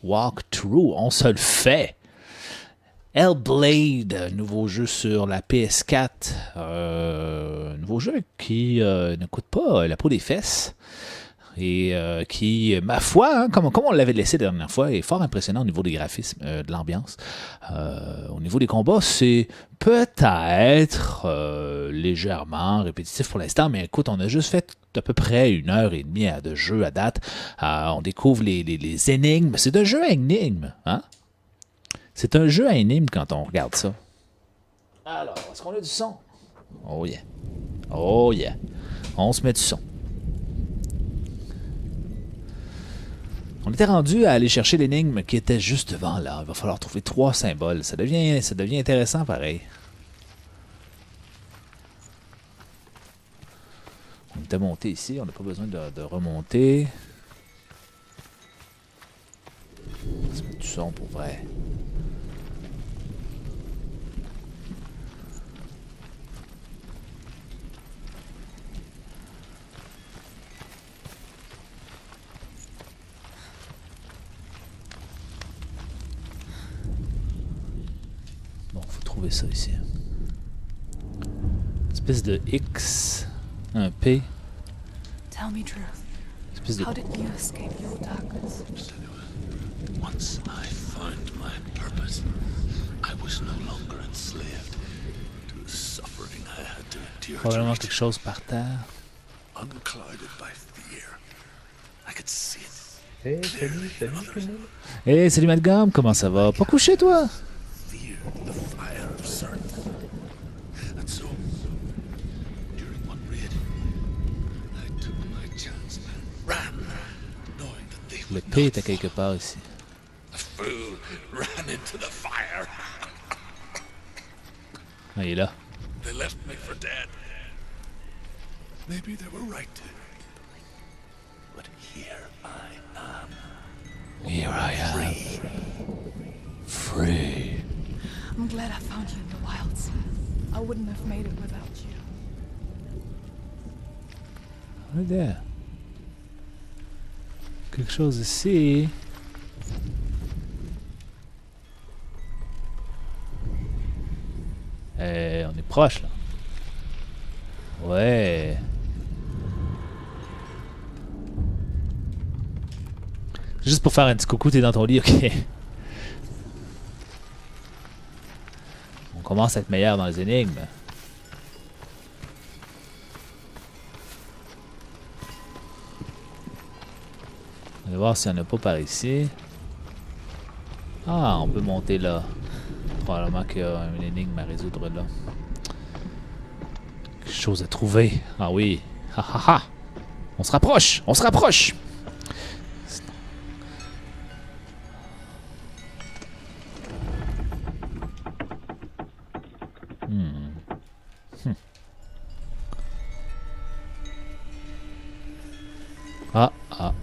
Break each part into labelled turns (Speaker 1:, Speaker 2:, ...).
Speaker 1: walkthrough. On se le fait. Hellblade, nouveau jeu sur la PS4. Nouveau jeu qui ne coûte pas la peau des fesses. Et qui, ma foi, comme on l'avait laissé la dernière fois, est fort impressionnant au niveau des graphismes, de l'ambiance. Au niveau des combats, c'est peut-être légèrement répétitif pour l'instant, mais écoute, on a juste fait à peu près 1h30 de jeu à date. On découvre les énigmes. C'est un jeu à énigmes, hein? C'est un jeu à énigmes quand on regarde ça. Alors, est-ce qu'on a du son? Oh yeah. Oh yeah. On se met du son. On était rendu à aller chercher l'énigme qui était juste devant là. Il va falloir trouver 3 symboles. Ça devient intéressant pareil. On était monté ici, on n'a pas besoin de remonter. On se met du son pour vrai. Trouver ça ici. Une espèce de X, un P.
Speaker 2: Tell me truth.
Speaker 1: Espèce de...
Speaker 2: How did you escape your darkness?
Speaker 3: Once I found my purpose, I was no longer enslaved to the suffering I had to endure.
Speaker 1: Probablement quelque chose par terre.
Speaker 3: Unclouded by fear, I could see it.
Speaker 4: Hey, salut.
Speaker 1: Hey, salut Malcolm, comment ça va? Pas couché toi?
Speaker 3: Fear the fire of certain. And so, during one raid, I took my chance, ran, knowing that they
Speaker 1: Le
Speaker 3: would
Speaker 1: P
Speaker 3: not
Speaker 1: était quelque part ici.
Speaker 3: The fool ran into the fire.
Speaker 1: Ah, il est là.
Speaker 3: They left me for dead. Maybe they were right to. But here I am.
Speaker 1: Here I am. Free.
Speaker 2: I'm glad I found you in the wilds. I wouldn't have made it without you.
Speaker 1: Right there. Quelque chose ici. On est proche là. Ouais. Juste pour faire un petit coucou, t'es dans ton lit, ok. On commence à être meilleur dans les énigmes. On va voir s'il n'y en a pas par ici. Ah, on peut monter là. Probablement qu'il y a une énigme à résoudre là. Quelque chose à trouver. Ah oui. Ha ha ha. On se rapproche. On se rapproche. Ah, ah.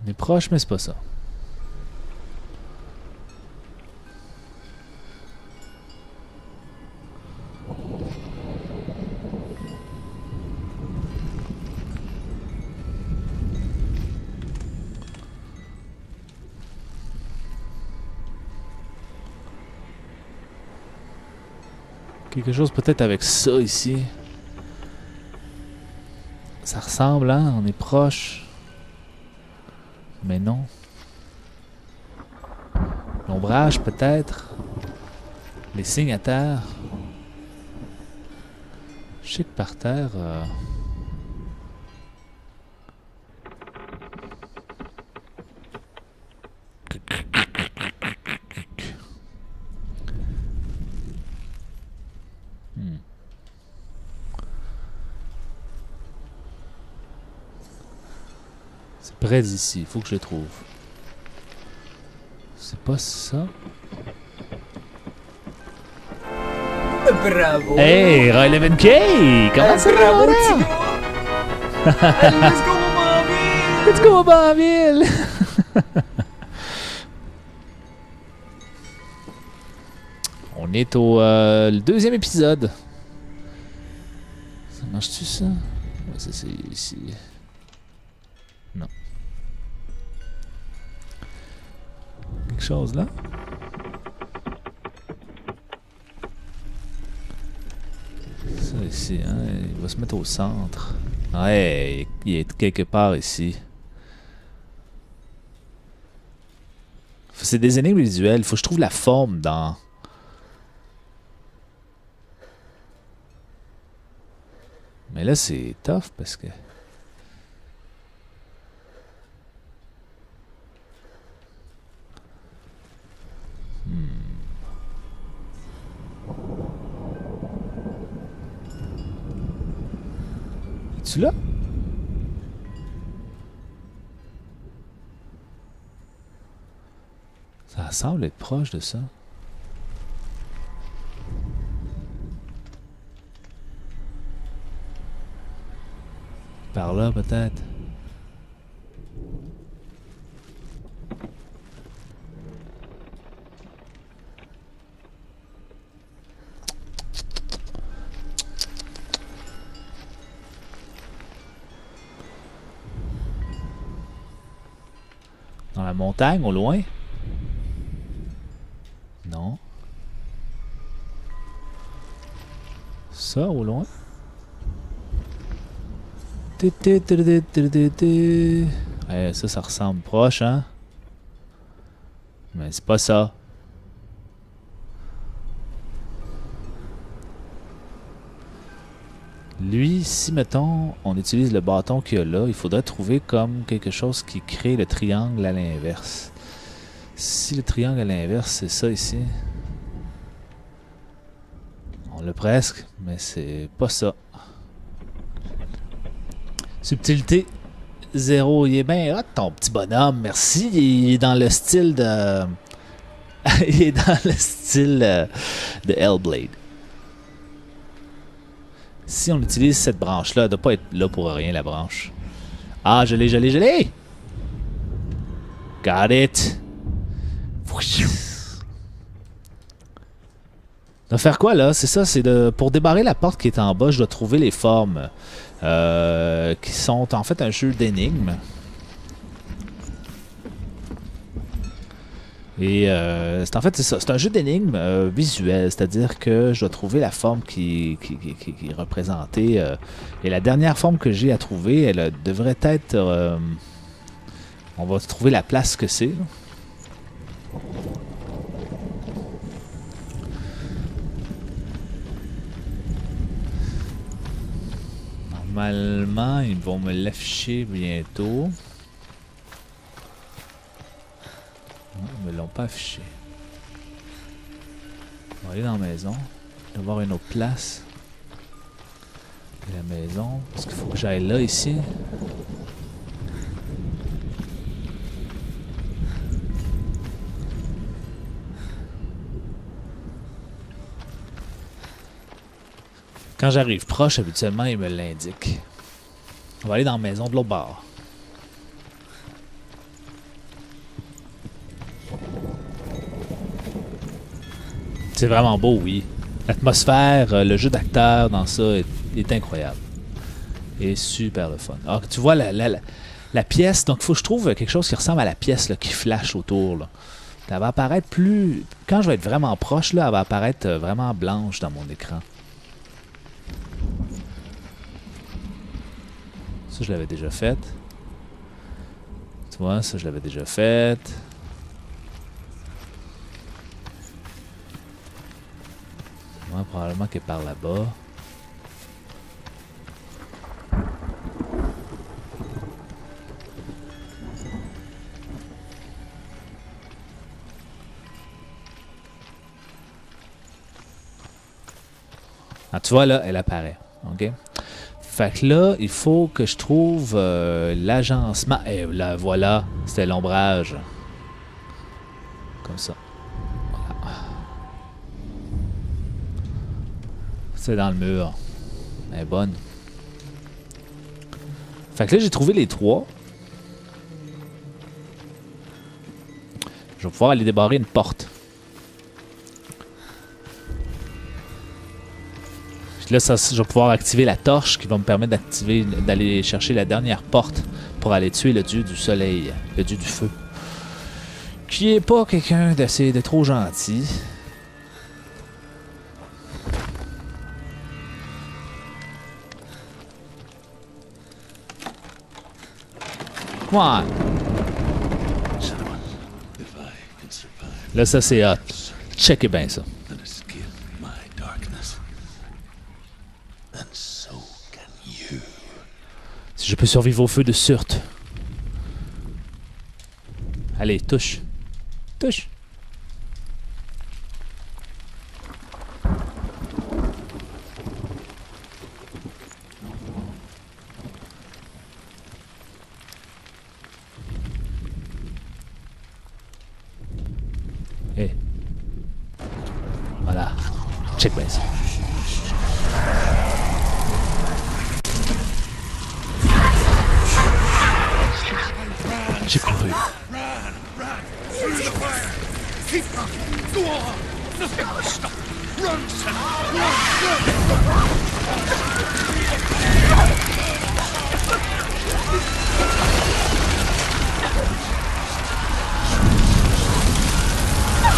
Speaker 1: On est proche, mais c'est pas ça. Quelque chose peut-être avec ça ici. Ça ressemble, hein? On est proche. Mais non. L'ombrage peut-être. Les signes à terre. Je sais que par terre... C'est près d'ici, il faut que je le trouve. C'est pas ça?
Speaker 4: Bravo!
Speaker 1: Hey, Roy Levenk! Comment ça va?
Speaker 4: Bravo, Timo! Allez, let's go,
Speaker 1: Let's go, Banville! On est au le deuxième épisode. Ça marche-tu, ça? Ouais, ça, c'est ici. Non. Quelque chose là? Ça ici, hein? Il va se mettre au centre. Ouais, il est quelque part ici. C'est des énigmes visuelles. Il faut que je trouve la forme dans... Mais là, c'est tough parce que... Es-tu là? Ça semble être proche de ça. Par là, peut-être. Dans la montagne, au loin? Non. Ça, au loin? Ça ressemble proche, hein? Mais c'est pas ça. Lui, si mettons, on utilise le bâton qu'il y a là, il faudrait trouver comme quelque chose qui crée le triangle à l'inverse. Si le triangle à l'inverse, c'est ça ici. On l'a presque, mais c'est pas ça. Subtilité 0. Il est bien hot, ton petit bonhomme. Merci. Il est dans le style de... il est dans le style de Hellblade. Si on utilise cette branche-là, elle ne doit pas être là pour rien, la branche. Ah, je l'ai. Got it. On va faire quoi, là? C'est ça, c'est de... Pour débarrer la porte qui est en bas, je dois trouver les formes. Qui sont en fait un jeu d'énigmes. Et c'est en fait c'est ça, c'est un jeu d'énigmes visuel, c'est-à-dire que je dois trouver la forme qui est représentée. Et la dernière forme que j'ai à trouver, elle devrait être... on va trouver la place que c'est. Normalement, ils vont me l'afficher bientôt. Non, ils me l'ont pas affiché. On va aller dans la maison. Je vais voir une autre place. Et la maison. Parce qu'il faut que j'aille là, ici. Quand j'arrive proche, habituellement, il me l'indique. On va aller dans la maison de l'autre bord. C'est vraiment beau, oui. L'atmosphère, le jeu d'acteur dans ça est incroyable. Et super le fun. Alors, tu vois la pièce, donc il faut que je trouve quelque chose qui ressemble à la pièce là, qui flash autour. Là. Elle va apparaître plus... Quand je vais être vraiment proche, là, elle va apparaître vraiment blanche dans mon écran. Ça, je l'avais déjà fait. Tu vois, ça, je l'avais déjà fait. Ouais, probablement qu'elle est par là-bas. Ah, tu vois, là, elle apparaît. OK? Fait que là, il faut que je trouve l'agencement. Et là, voilà, c'était l'ombrage. Comme ça. Voilà. C'est dans le mur. Elle est bonne. Fait que là, j'ai trouvé les trois. pouvoir aller débarrer une porte. Puis là, je vais pouvoir activer la torche qui va me permettre d'aller chercher la dernière porte pour aller tuer le dieu du soleil, le dieu du feu. Qui est pas quelqu'un de trop gentil. Come on. Là, ça c'est hot. Checkez bien ça. Si je peux survivre au feu de Surt. Allez, touche. Touche. Eh. Voilà. Check bien ça. J'ai couru.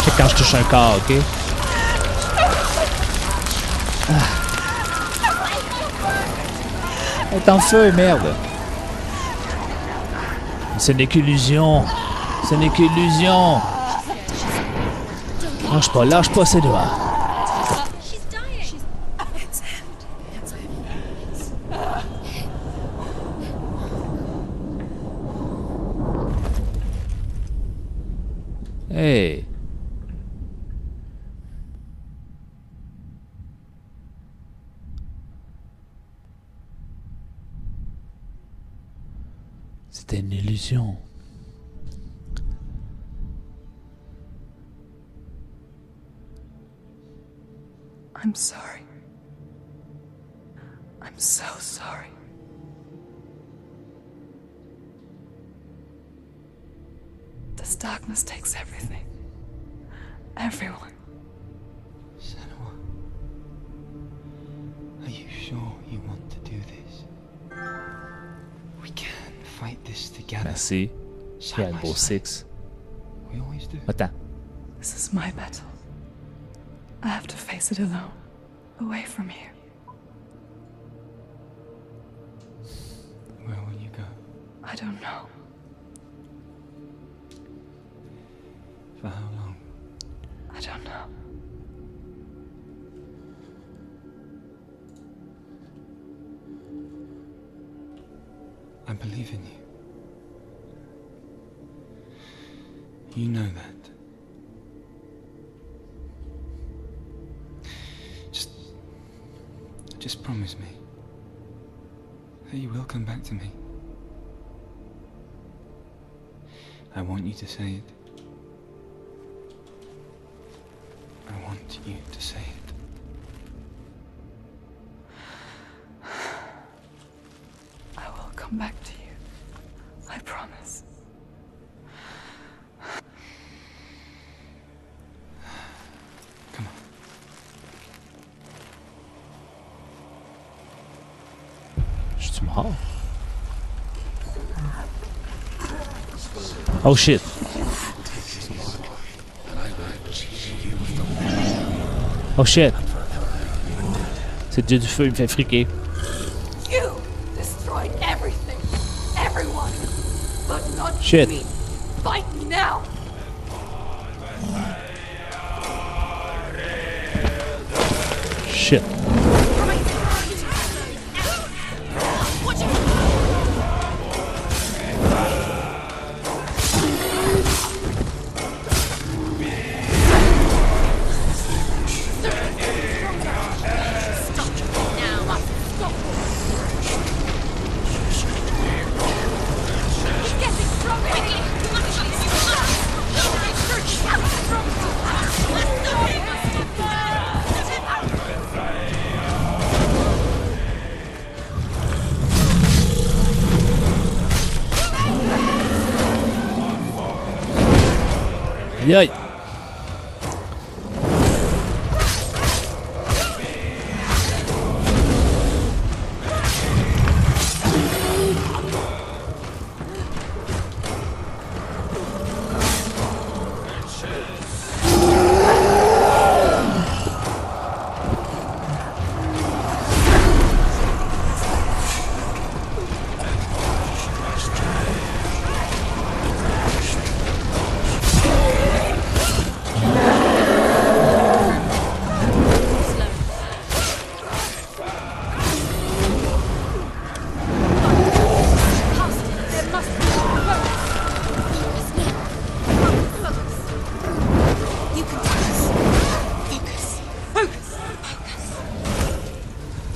Speaker 1: Check quand je touche un corps, ok? Elle est en feu, merde. Ce n'est qu'illusion. Ce n'est qu'illusion. Lâche pas ses doigts. Hey. C'était une illusion.
Speaker 2: I'm sorry. I'm so sorry. This darkness takes everything. Everyone.
Speaker 4: Senua, are you sure you want to do this? We can fight this together.
Speaker 1: Merci.
Speaker 4: Side by
Speaker 1: Rainbow
Speaker 4: side.
Speaker 1: Six.
Speaker 4: We always do.
Speaker 1: Attends.
Speaker 2: This is my battle. I have to face it alone, away from here.
Speaker 4: Where will you go?
Speaker 2: I don't know.
Speaker 4: For how long?
Speaker 2: I don't know.
Speaker 4: I believe in you. You know that. Just promise me that you will come back to me. I want you to say it. I want you to say it.
Speaker 2: I will come back to you. I promise.
Speaker 4: Come on.
Speaker 1: Je suis mort. Oh shit. Oh shit. C'est le dieu du feu, il me fait friquer.
Speaker 2: You destroyed everything, everyone, but not
Speaker 1: Shit.
Speaker 2: me. Fight me now.
Speaker 1: Shit. Aïe aïe.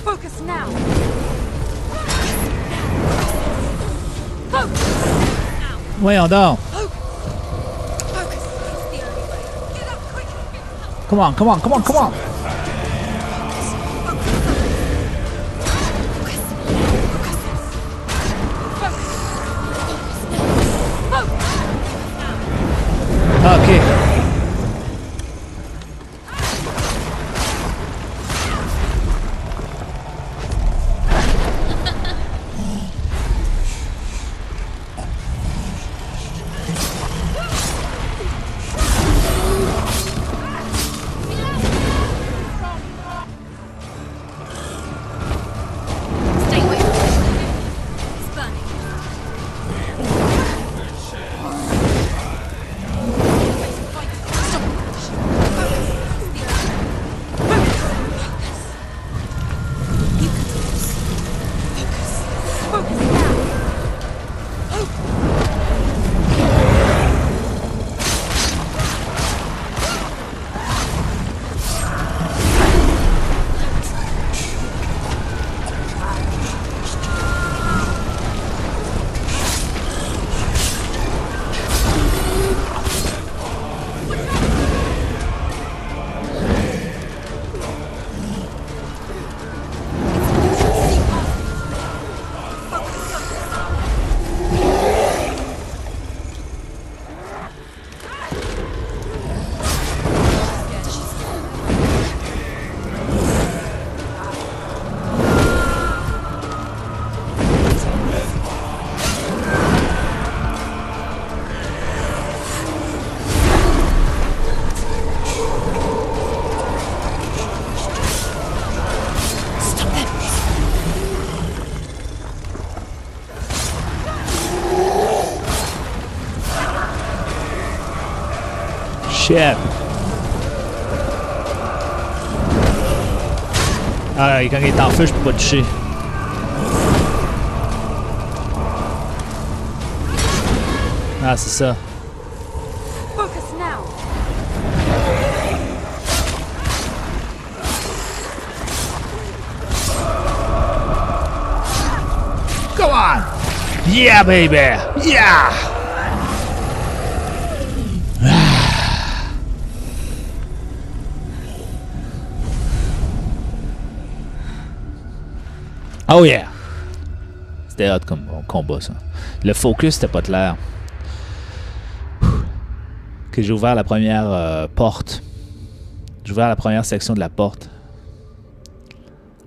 Speaker 2: Focus now.
Speaker 1: Voyons donc. Come on, come on, come on, come on. OK.
Speaker 2: Stay away from it. It's burning.
Speaker 1: Shit. Ah, quand il est en feu, je peux pas toucher. Ah, c'est ça.
Speaker 2: Focus now.
Speaker 1: Come on! Yeah, baby! Yeah! Oh yeah! C'était hot comme combat, ça. Le focus, c'était pas clair. Que j'ai ouvert la première porte. J'ai ouvert la première section de la porte.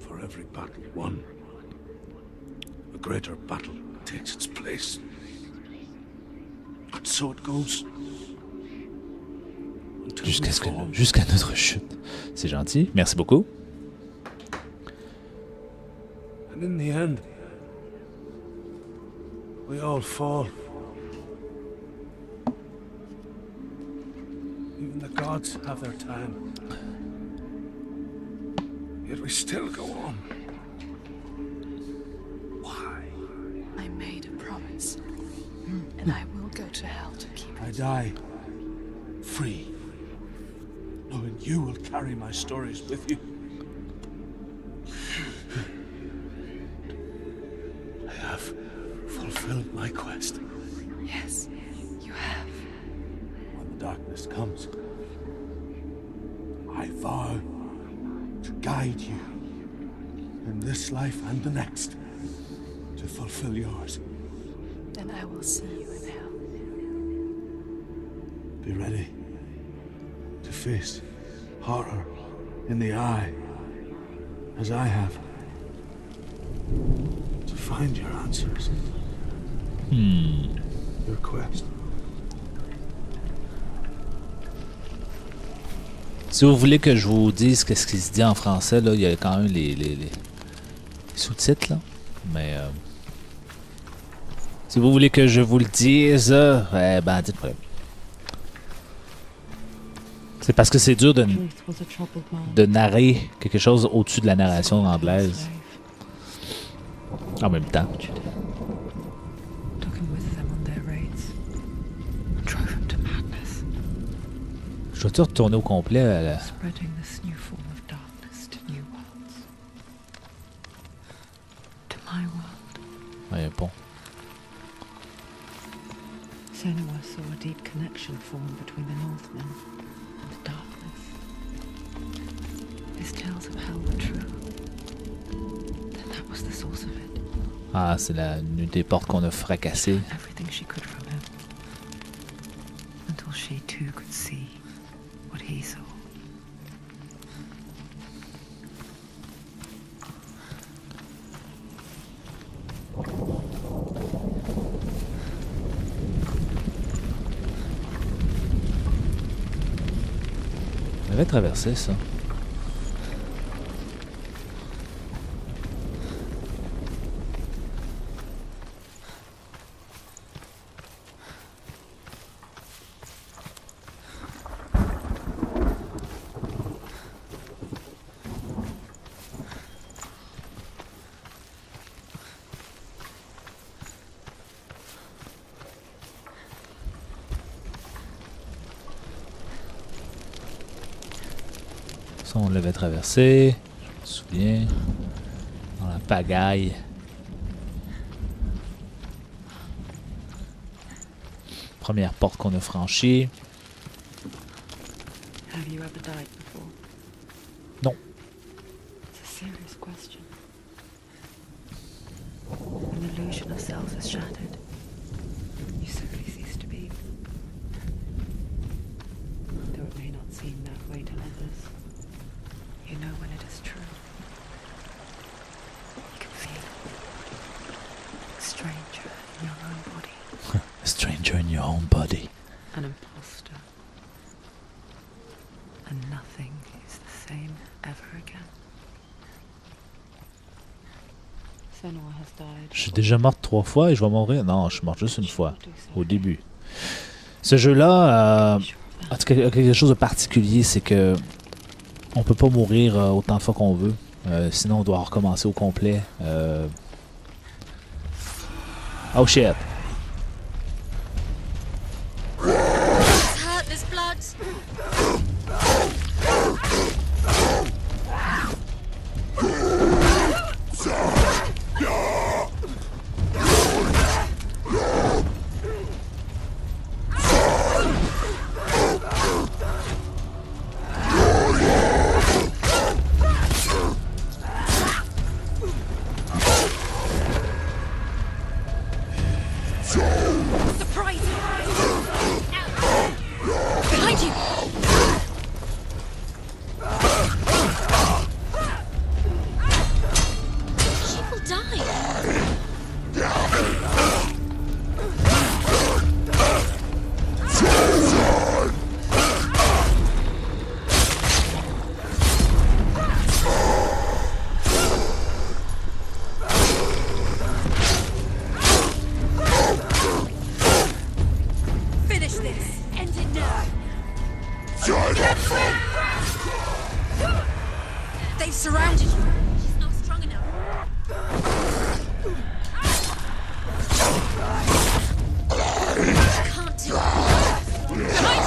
Speaker 3: For every battle won, a greater battle takes its place. And so it goes. Until we fall.
Speaker 1: Jusqu'à notre chute. C'est gentil. Merci beaucoup.
Speaker 3: And in the end, we all fall. Even the gods have their time. Yet we still go on. Why?
Speaker 2: I made a promise, and I will go to hell to keep
Speaker 3: I
Speaker 2: it.
Speaker 3: die free, knowing you will carry my stories with you. I have fulfilled my quest.
Speaker 2: Yes, you have.
Speaker 3: When the darkness comes, I vow to guide you in this life and the next to fulfill yours.
Speaker 2: Then I will see you in hell.
Speaker 3: Be ready. face horror in the eye, as I have. To find your answers. Your quest.
Speaker 1: Si vous voulez que je vous dise qu'est-ce qui se dit en français, là, il y a quand même les sous-titres, là. Mais si vous voulez que je vous le dise, ben dites-moi. C'est parce que c'est dur de narrer quelque chose au-dessus de la narration anglaise. En même temps. Je dois-tu retourner au complet à la... Ouais, un pont.
Speaker 2: Senua saw a deep connection form between the Northmen and the darkness. His tales of hell were true. Then that was the source of it.
Speaker 1: Ah, c'est une des portes qu'on a fracassées.
Speaker 2: Everything she could from him. Until she too could see what he saw.
Speaker 1: On avait traversé ça. Ça, on l'avait traversé, je me souviens, dans la pagaille. Première porte qu'on a franchie.
Speaker 2: Have you ever died before?
Speaker 1: Non.
Speaker 2: It's a serious question. When the illusion of self is shattered, you simply cease to be. Though it may not seem that way to others, you know when it is true. You can feel a stranger in your own body.
Speaker 1: A stranger in your own body.
Speaker 2: An imposter. And nothing is the same ever again. Senua has died.
Speaker 1: Je suis déjà morte 3 fois et je vais mourir. Non, je suis morte juste une fois, au début. Ce jeu-là, en tout cas, quelque chose de particulier, c'est que on peut pas mourir autant de fois qu'on veut. Sinon, on doit recommencer au complet. Oh shit!
Speaker 5: Hurt, there's blood. Surprise! Behind you! She will die. Finish this. End it now. They've surrounded you. She's not strong enough. Can't do it. Behind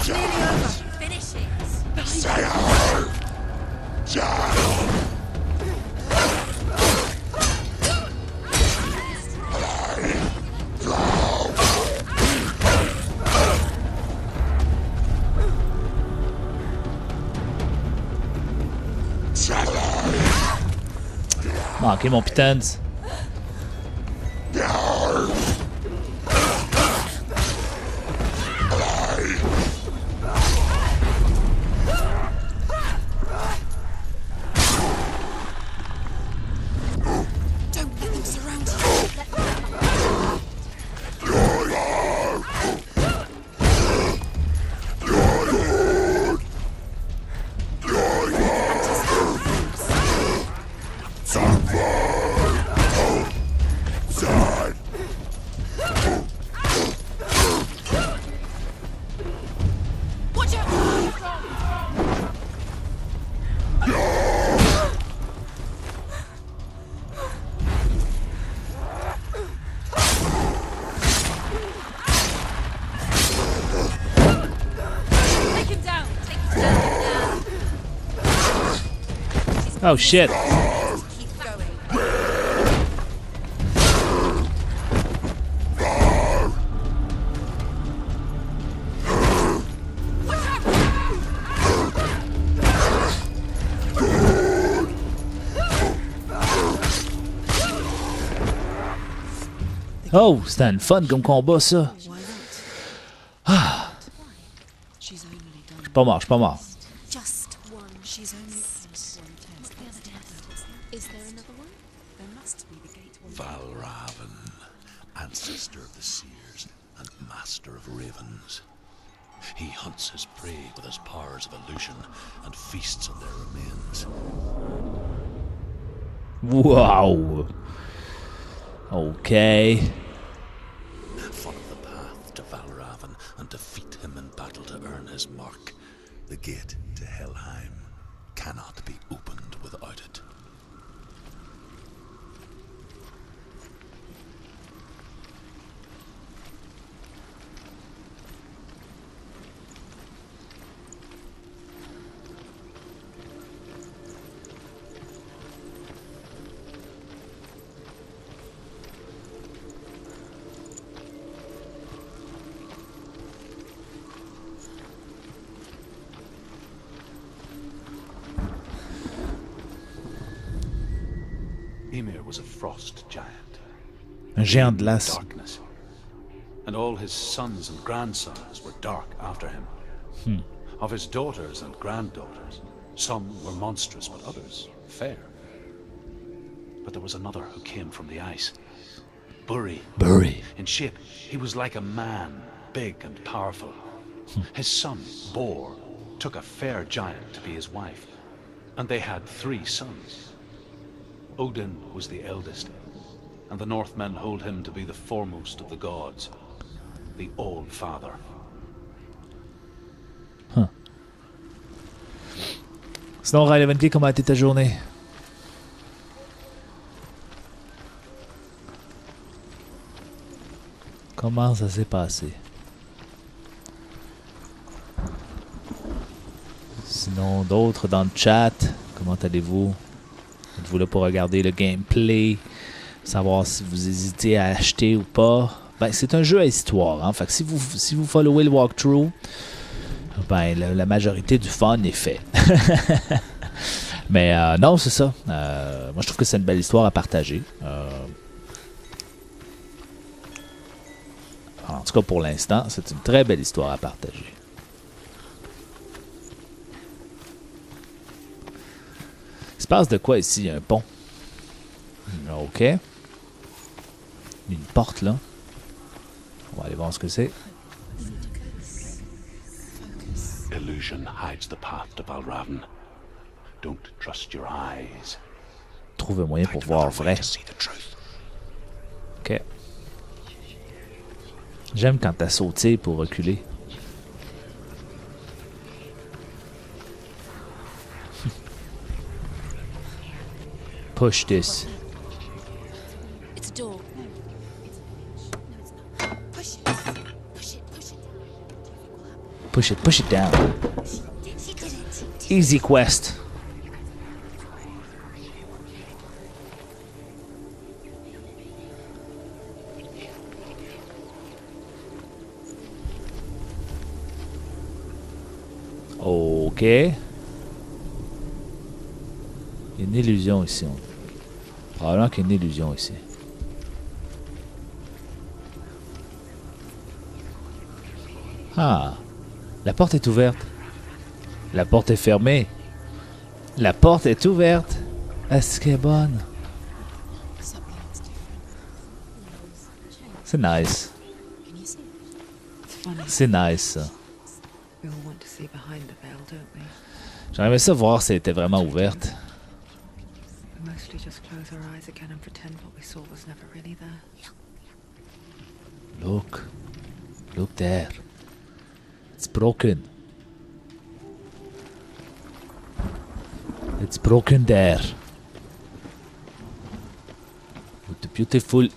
Speaker 5: you. Finish it. Behind you.
Speaker 1: Ah, ok, mon pitons.
Speaker 5: Don't let them surround you. Let them watch out! Take him down. Take him down.
Speaker 1: Oh shit.
Speaker 5: Keep going.
Speaker 1: Oh, c'était une fun comme combat, ça.
Speaker 5: She's only done
Speaker 1: Je suis pas mort, je suis pas mort.
Speaker 5: just one. She's only passed one test. What's the other test? Is there another one? There must be the gate one.
Speaker 3: Valravan, ancestor of the seers and master of ravens. He hunts his prey with his powers of illusion and feasts on their remains.
Speaker 1: Wow. Ok.
Speaker 3: Follow the path to Valravan and defeat him in battle to earn his mark. The gate to Helheim cannot be opened without it. Ymir was a frost giant.
Speaker 1: Un géant de glace.
Speaker 3: Darkness. And all his sons and grandsons were dark after him. Of his daughters and granddaughters, some were monstrous, but others fair. But there was another who came from the ice. Buri.
Speaker 1: Bury.
Speaker 3: In shape, he was like a man, big and powerful. His son, Bor, took a fair giant to be his wife, and they had 3 sons. Odin was the eldest, and the Northmen hold him to be the foremost of the gods, the All-Father.
Speaker 1: Sinon, Riley Van Key, comment a été ta journée? Comment ça s'est passé? Sinon, d'autres dans le chat, comment allez-vous? Êtes-vous là pour regarder le gameplay? Savoir si vous hésitez à acheter ou pas? Ben, c'est un jeu à histoire, hein? Fait que si vous followez le walkthrough, ben, la majorité du fun est fait. Mais non, c'est ça. Moi, je trouve que c'est une belle histoire à partager. En tout cas, pour l'instant, c'est une très belle histoire à partager. Il se passe de quoi ici? Il y a un pont. Ok. Il y a une porte là. On va aller voir ce que c'est.
Speaker 3: Illusion hides the path to Valravn. Don't trust your eyes.
Speaker 1: Trouve un moyen pour
Speaker 3: Find
Speaker 1: voir
Speaker 3: another way
Speaker 1: vrai.
Speaker 3: to see the truth.
Speaker 1: Ok. J'aime quand t'as sauté pour reculer. Push this.
Speaker 5: It's a door. Push it. Push it. Push it.
Speaker 1: Push it down.
Speaker 5: He did it.
Speaker 1: Easy quest. Ok. Il y a une illusion ici. Probablement qu'il y a une illusion ici. Ah, la porte est ouverte. La porte est fermée. La porte est ouverte. Est-ce qu'elle est bonne?
Speaker 5: Something's different.
Speaker 1: C'est nice.
Speaker 5: Can you see?
Speaker 2: It's funny.
Speaker 1: C'est nice, ça.
Speaker 2: We all want to see behind the veil, don't we?
Speaker 1: J'aurais aimé ça voir si elle était vraiment ouverte.
Speaker 2: We mostly just close our eyes again and pretend what we saw was never really there.
Speaker 1: Look. Look there. It's broken. It's broken there. With the beautiful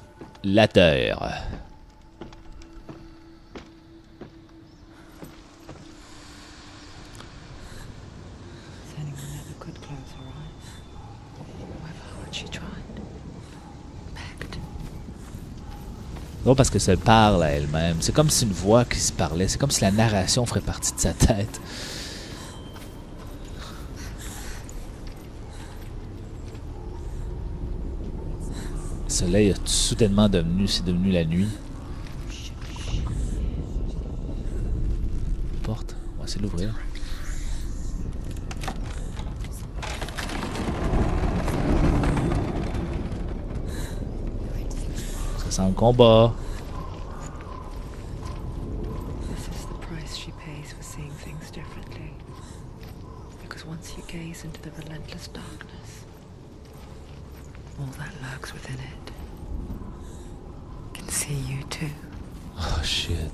Speaker 1: ladder.
Speaker 2: If anyone ever could close her eyes, however hard she tried, begged.
Speaker 1: Non, parce que ça parle à elle-même. C'est comme si une voix qui se parlait. C'est comme si la narration ferait partie de sa tête. Le soleil a soudainement c'est devenu la nuit. Porte. On va essayer de l'ouvrir. Ça sent le combat.
Speaker 2: This is the price she pays for seeing things differently. Because once you gaze into the relentless darkness, all that lurks within it can see you too.
Speaker 1: Oh shit.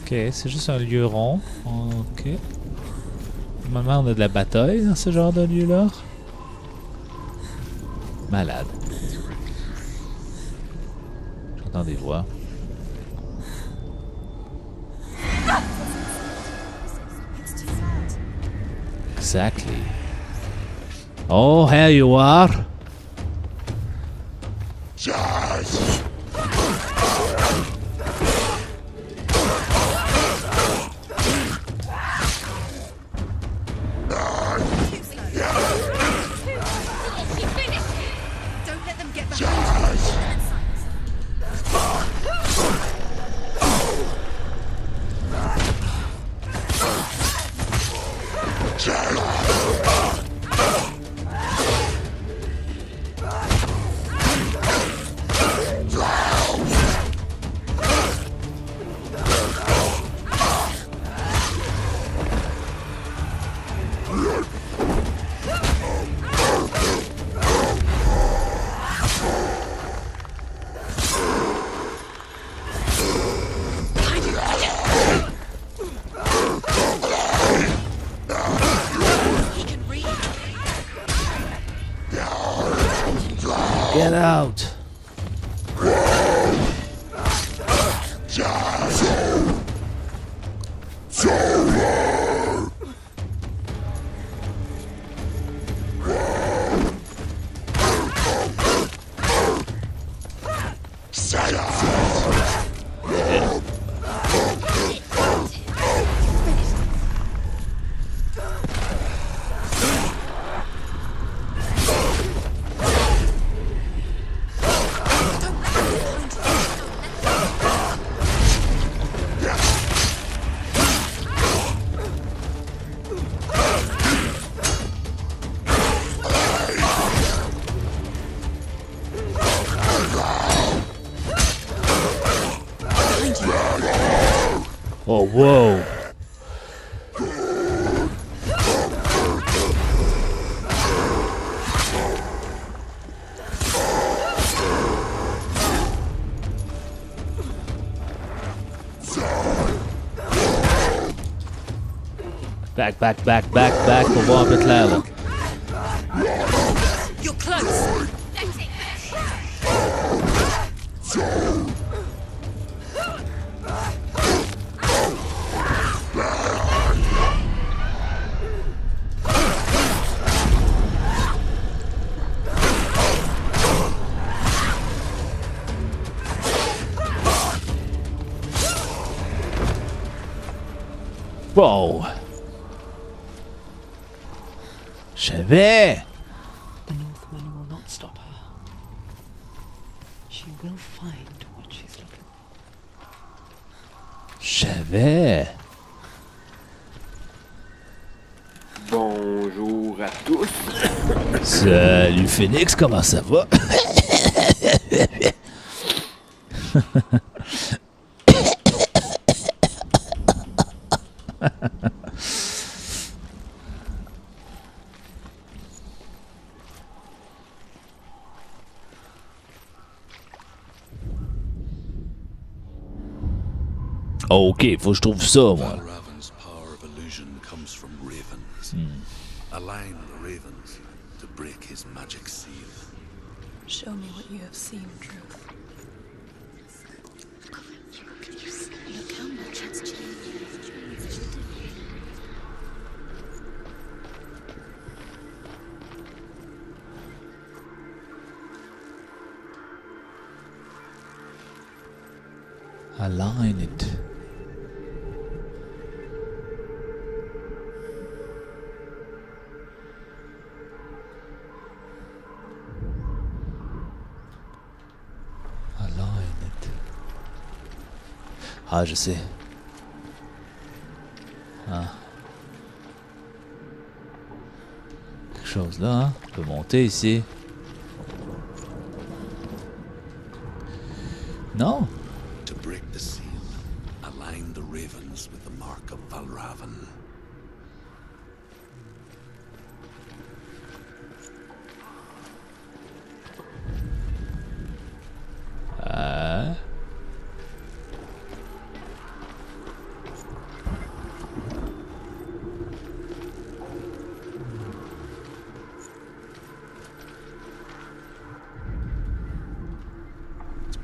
Speaker 1: Ok, c'est juste un lieu rond. Ok. Normalement, on a de la bataille dans ce genre de lieu-là. Malade. J'entends des voix. Exactly. Oh, here you are.
Speaker 5: Don't let them get behind you. He can read.
Speaker 1: Get out. Oh, whoa. Back pour voir un peu clair là.
Speaker 5: You're close. That's it.
Speaker 1: Wow! Je savais!
Speaker 2: The Northmen will not stop her. She will find what she's looking for.
Speaker 1: Je savais!
Speaker 6: Bonjour à tous.
Speaker 1: Salut Phoenix, comment ça va? Ok, faut que je trouve ça, moi.
Speaker 3: Valravan's power of illusion comes from ravens. Align the ravens to break his magic seal.
Speaker 5: Show me what you have seen, Truth. Look how much it's changed.
Speaker 1: Align it. Align it. Ah, je sais. Ah. Quelque chose là, hein? On peut monter ici. Non?
Speaker 3: To break the seal, align the ravens with the mark of Valravan.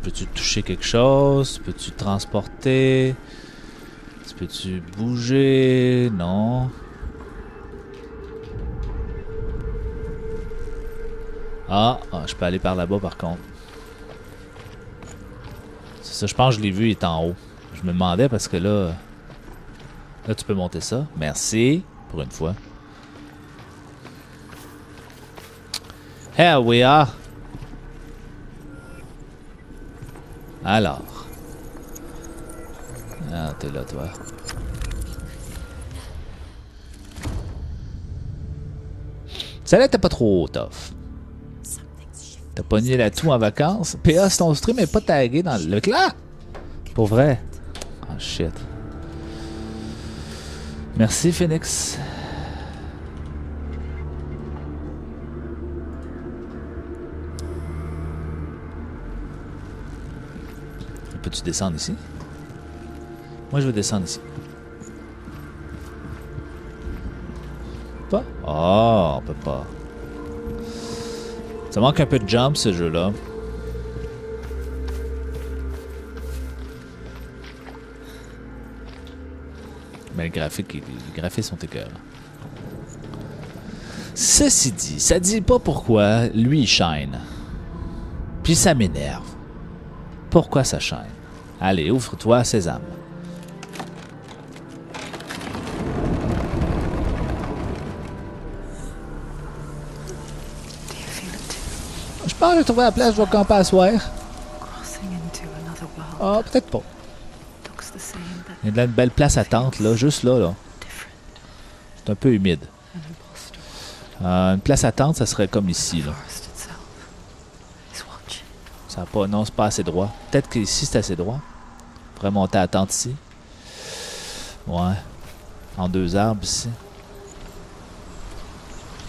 Speaker 1: Peux-tu toucher quelque chose? Peux-tu transporter? Peux-tu bouger? Non. Ah, je peux aller par là-bas par contre. C'est ça, je pense que je l'ai vu, il est en haut. Je me demandais parce que là... Là, tu peux monter ça. Merci, pour une fois. Here we are. Alors. Ah, t'es là, toi. Celle-là, t'es pas trop tough. T'as pogné l'atout en vacances. PA, ton stream est pas tagué dans le là. Pour vrai. Oh shit. Merci, Phoenix. Peux-tu descendre ici? Moi, je veux descendre ici. Pas? Oh, on peut pas. Ça manque un peu de jump, ce jeu-là. Mais les graphiques sont écœurants. Ceci dit, ça dit pas pourquoi lui il shine. Puis ça m'énerve. Pourquoi ça shine? Allez, ouvre-toi, sésame. Je pense que j'ai trouvé la place, je vais camper à soir. Ah, peut-être pas. Il y a de la belle place à tente, là, juste là, là. C'est un peu humide. Une place à tente, ça serait comme ici, là. Ça a pas, non, c'est pas assez droit. Peut-être qu'ici, c'est assez droit. On pourrait monter à tente ici. Ouais. En deux arbres, ici.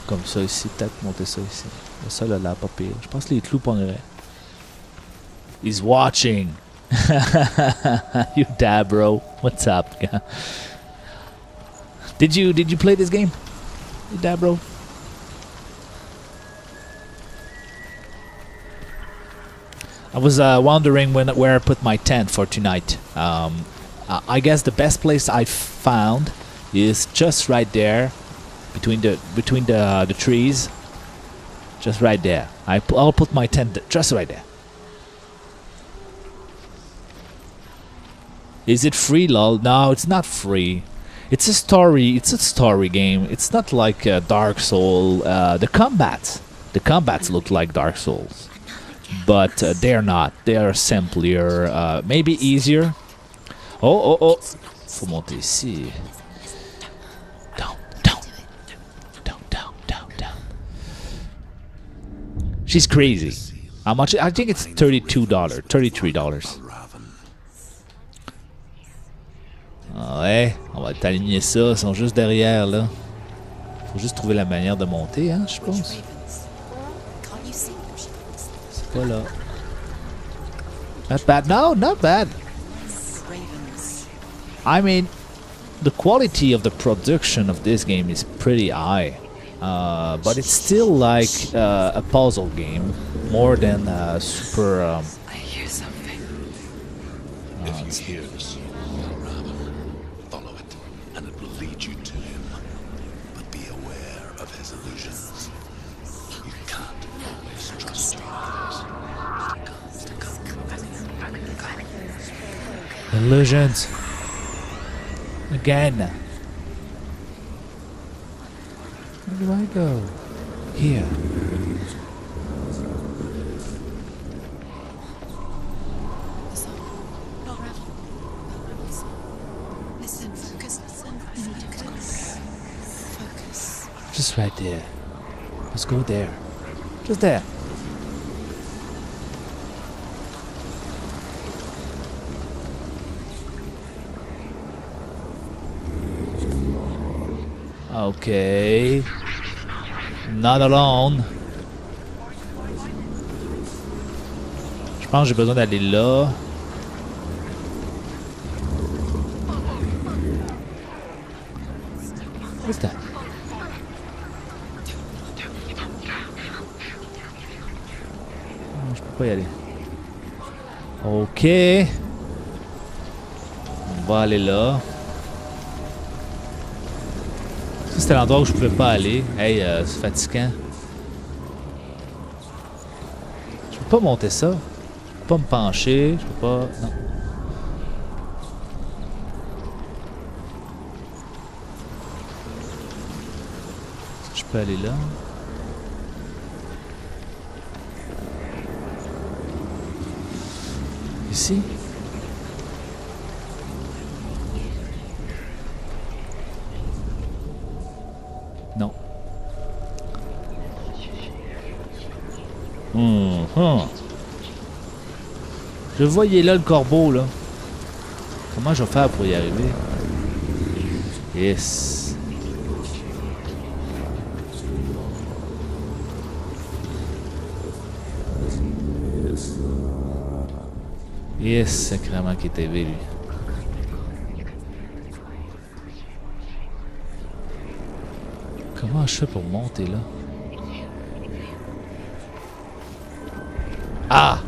Speaker 1: Comme ça, ici. Peut-être monter ça, ici. Ça, là, là, pas pire. Je pense que les clous pogneraient. He's watching. You dab, bro. What's up? Did you play this game? You dab, bro. I was wondering where I put my tent for tonight. I guess the best place I found is just right there, between the trees. Just right there. I'll put my tent just right there. Is it free, lol? No, it's not free. It's a story. It's a story game. It's not like Dark Souls. The combats look like Dark Souls, but they're not. They are simpler, maybe easier. Oh, oh, oh! Faut monter ici. Down, down, down, down, down, down. She's crazy. How much? I think it's $32, $33. Ah ouais, on va t'aligner ça. Ils sont juste derrière là. Faut juste trouver la manière de monter, hein, je pense.
Speaker 5: Can't you see them? She calls them.
Speaker 1: C'est pas là. Not bad. No, not bad.
Speaker 5: Ravens.
Speaker 1: I mean, the quality of the production of this game is pretty high. But it's still like a puzzle game more than a super.
Speaker 2: I hear something.
Speaker 3: If you hear the soul of Raven, follow it, and it will lead you to him. But be aware of his illusions. You can't always trust strangers.
Speaker 1: Illusions. Again. Where do I go? Here.
Speaker 5: The song. Not Ravel. Listen, focus. Focus. Focus.
Speaker 1: Just right there. Let's go there. Just there. Okay. Not alone. Je pense que j'ai besoin d'aller là. What's that? Non, je peux pas y aller. Ok. On va aller là. Ça, c'était l'endroit où je pouvais pas aller. Hey, c'est fatigant. Je peux pas monter ça. Je peux pas me pencher. Je peux pas... Non. Est-ce que je peux aller là? Ici? Non. Je voyais là le corbeau, là. Comment je vais faire pour y arriver? Yes. Yes, sacrément qu'il était lui. Comment je fais pour monter là? Ah!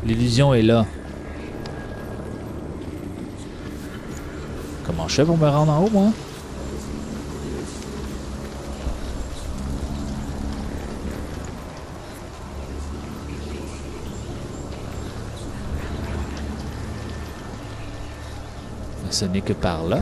Speaker 1: L'illusion est là. Comment je fais pour me rendre en haut, moi? Ce n'est que par là.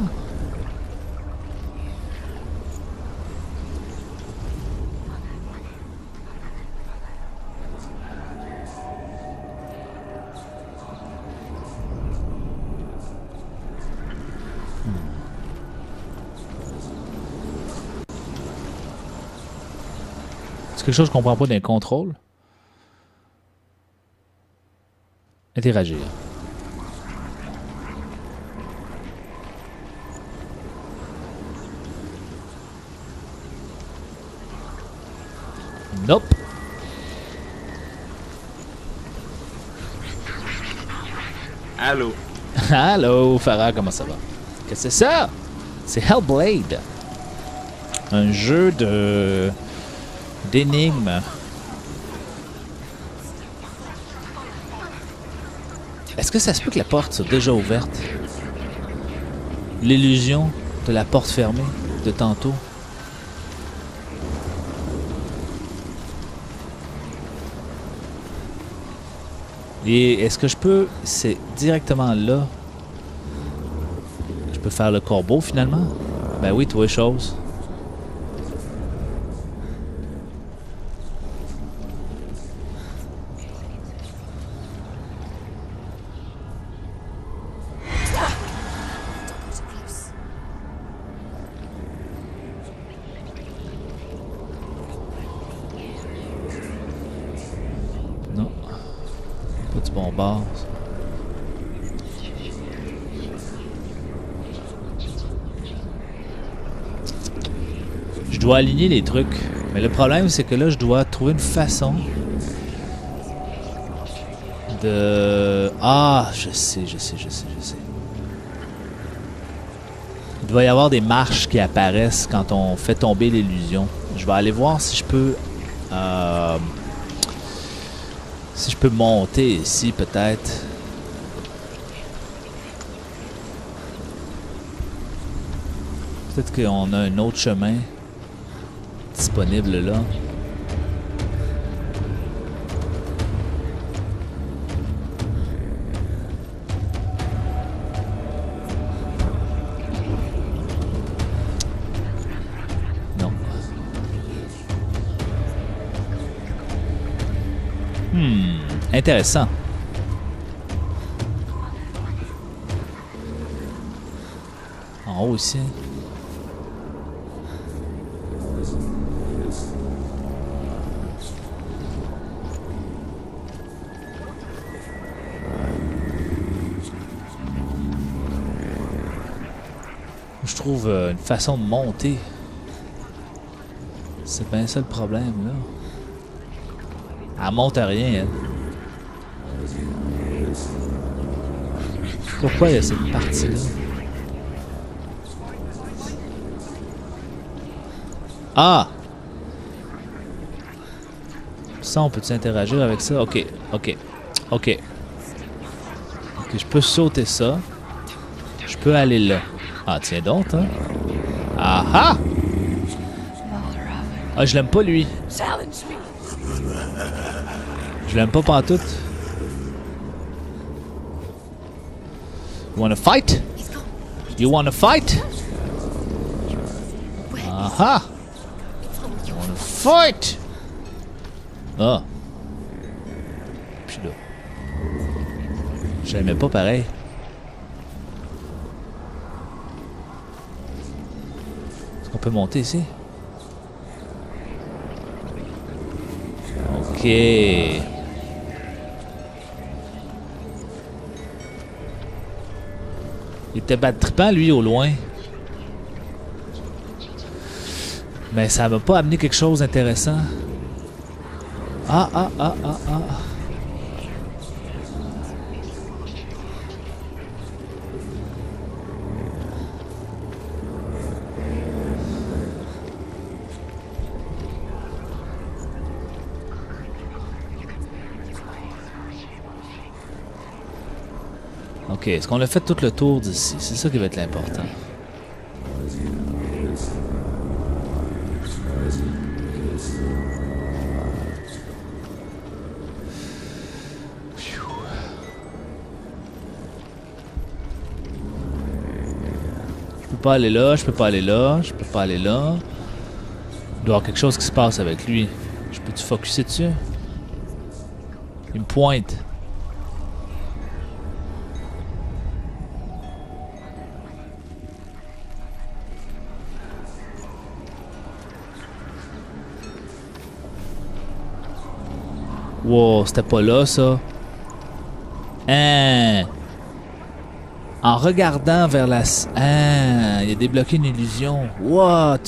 Speaker 1: C'est quelque chose que je comprends pas dans les contrôles. Interagir. Nope.
Speaker 6: Allô?
Speaker 1: Allô, Farah, comment ça va? Qu'est-ce que c'est ça? C'est Hellblade. Un jeu de... d'énigmes. Est-ce que ça se peut que la porte soit déjà ouverte? L'illusion de la porte fermée de tantôt. Et est-ce que je peux... C'est directement là. Je peux peux faire le corbeau finalement. Ben oui, toi, chose. Non. Pas du bon bord. Ça. Je dois aligner les trucs. Mais le problème, c'est que là, je dois trouver une façon de... Ah, je sais. Il doit y avoir des marches qui apparaissent quand on fait tomber l'illusion. Je vais aller voir si je peux... si je peux monter ici, peut-être. Peut-être qu'on a un autre chemin disponible là. Non. Intéressant. En haut aussi. Je trouve une façon de monter. C'est bien ça le problème, là. Elle monte à rien, elle. Pourquoi il y a cette partie-là? Ah! Ça, on peut-tu interagir avec ça? Ok. Je peux sauter ça. Je peux aller là. Ah, tiens donc, hein? Ah ah! Ah, je l'aime pas, lui. Je l'aime pas pantoute. You wanna fight? You wanna fight? Ah ah! You wanna fight? Ah! Puis là. Je l'aimais pas pareil. On peut monter ici. Ok. Il était trippant lui au loin. Mais ça m'a pas amené quelque chose d'intéressant. Ah. Ok, est-ce qu'on a fait tout le tour d'ici? C'est ça qui va être l'important. Je peux pas aller là, je peux pas aller là, je peux pas aller là. Il doit y avoir quelque chose qui se passe avec lui. Je peux-tu focusser dessus? Il me pointe. Wow, c'était pas là, ça. Hein? En regardant vers la... Hein? Il a débloqué une illusion. What?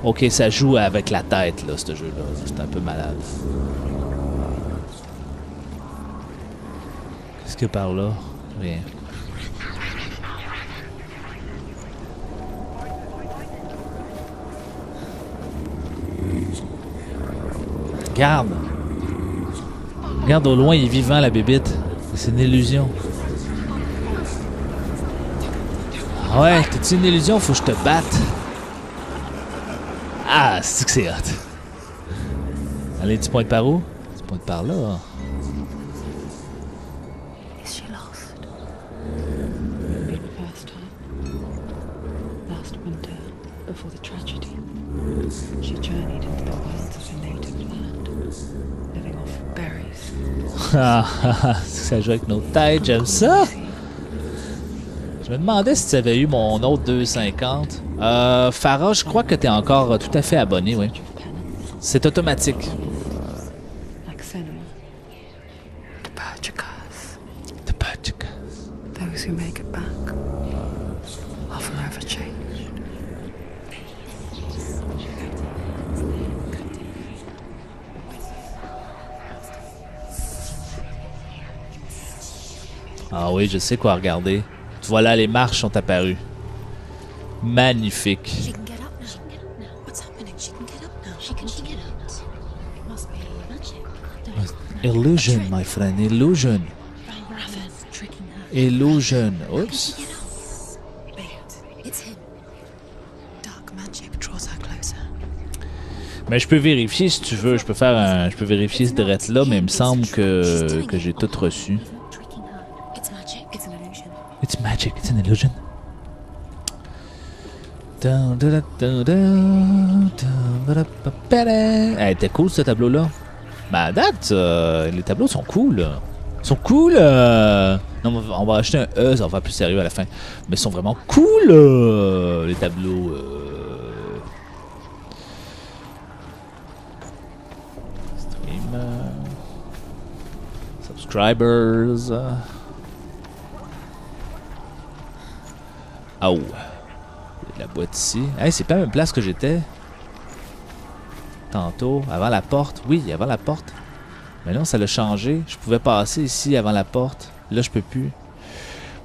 Speaker 1: Ok, ça joue avec la tête, là, ce jeu-là. C'est un peu malade. Qu'est-ce que par là? Rien. Regarde. Regarde au loin, il est vivant, la bébite. C'est une illusion. Ah ouais, t'es-tu une illusion? Faut que je te batte. Ah, c'est que c'est hot. Allez, tu pointes par où? Tu pointes par là.
Speaker 2: Is she lost? She journeyed into the wilds of her native land, living off berries.
Speaker 1: Ça joue avec nos têtes, j'aime ça! Je me demandais si tu avais eu mon autre 2,50. Farah, je crois que tu es encore tout à fait abonné, oui. C'est automatique.
Speaker 2: Like Senua, the Perchicas,
Speaker 1: The Perchicas.
Speaker 2: those who make it back are forever changed.
Speaker 1: Ah oui, je sais quoi regarder. Voilà, les marches sont apparues. Magnifique.
Speaker 5: She can get up now. She can get up now. What's happening? She can get up now. She can get up. It must be magic.
Speaker 1: Illusion, my friend, illusion.
Speaker 5: Raven's tricking her.
Speaker 1: Illusion.
Speaker 5: Can
Speaker 1: Oups.
Speaker 5: she get up? Wait, it's him. Dark magic draws her closer.
Speaker 1: Mais je peux vérifier si tu veux. Je peux faire un. Je peux vérifier ce direct là, mais il me semble que j'ai tout reçu.
Speaker 5: Tricking her. It's magic. It's an illusion.
Speaker 1: It's magic, it's an illusion. Hey, était cool ce tableau-là. Mais à date, les tableaux sont cool. Ils sont cool. Non, on va acheter un E, ça va faire plus sérieux à la fin. Mais ils sont vraiment cool, les tableaux. Stream. Subscribers. Oh. La boîte ici. Hey, c'est pas la même place que j'étais. Tantôt, avant la porte. Oui, avant la porte. Mais non, ça l'a changé. Je pouvais passer ici avant la porte. Là, je peux plus.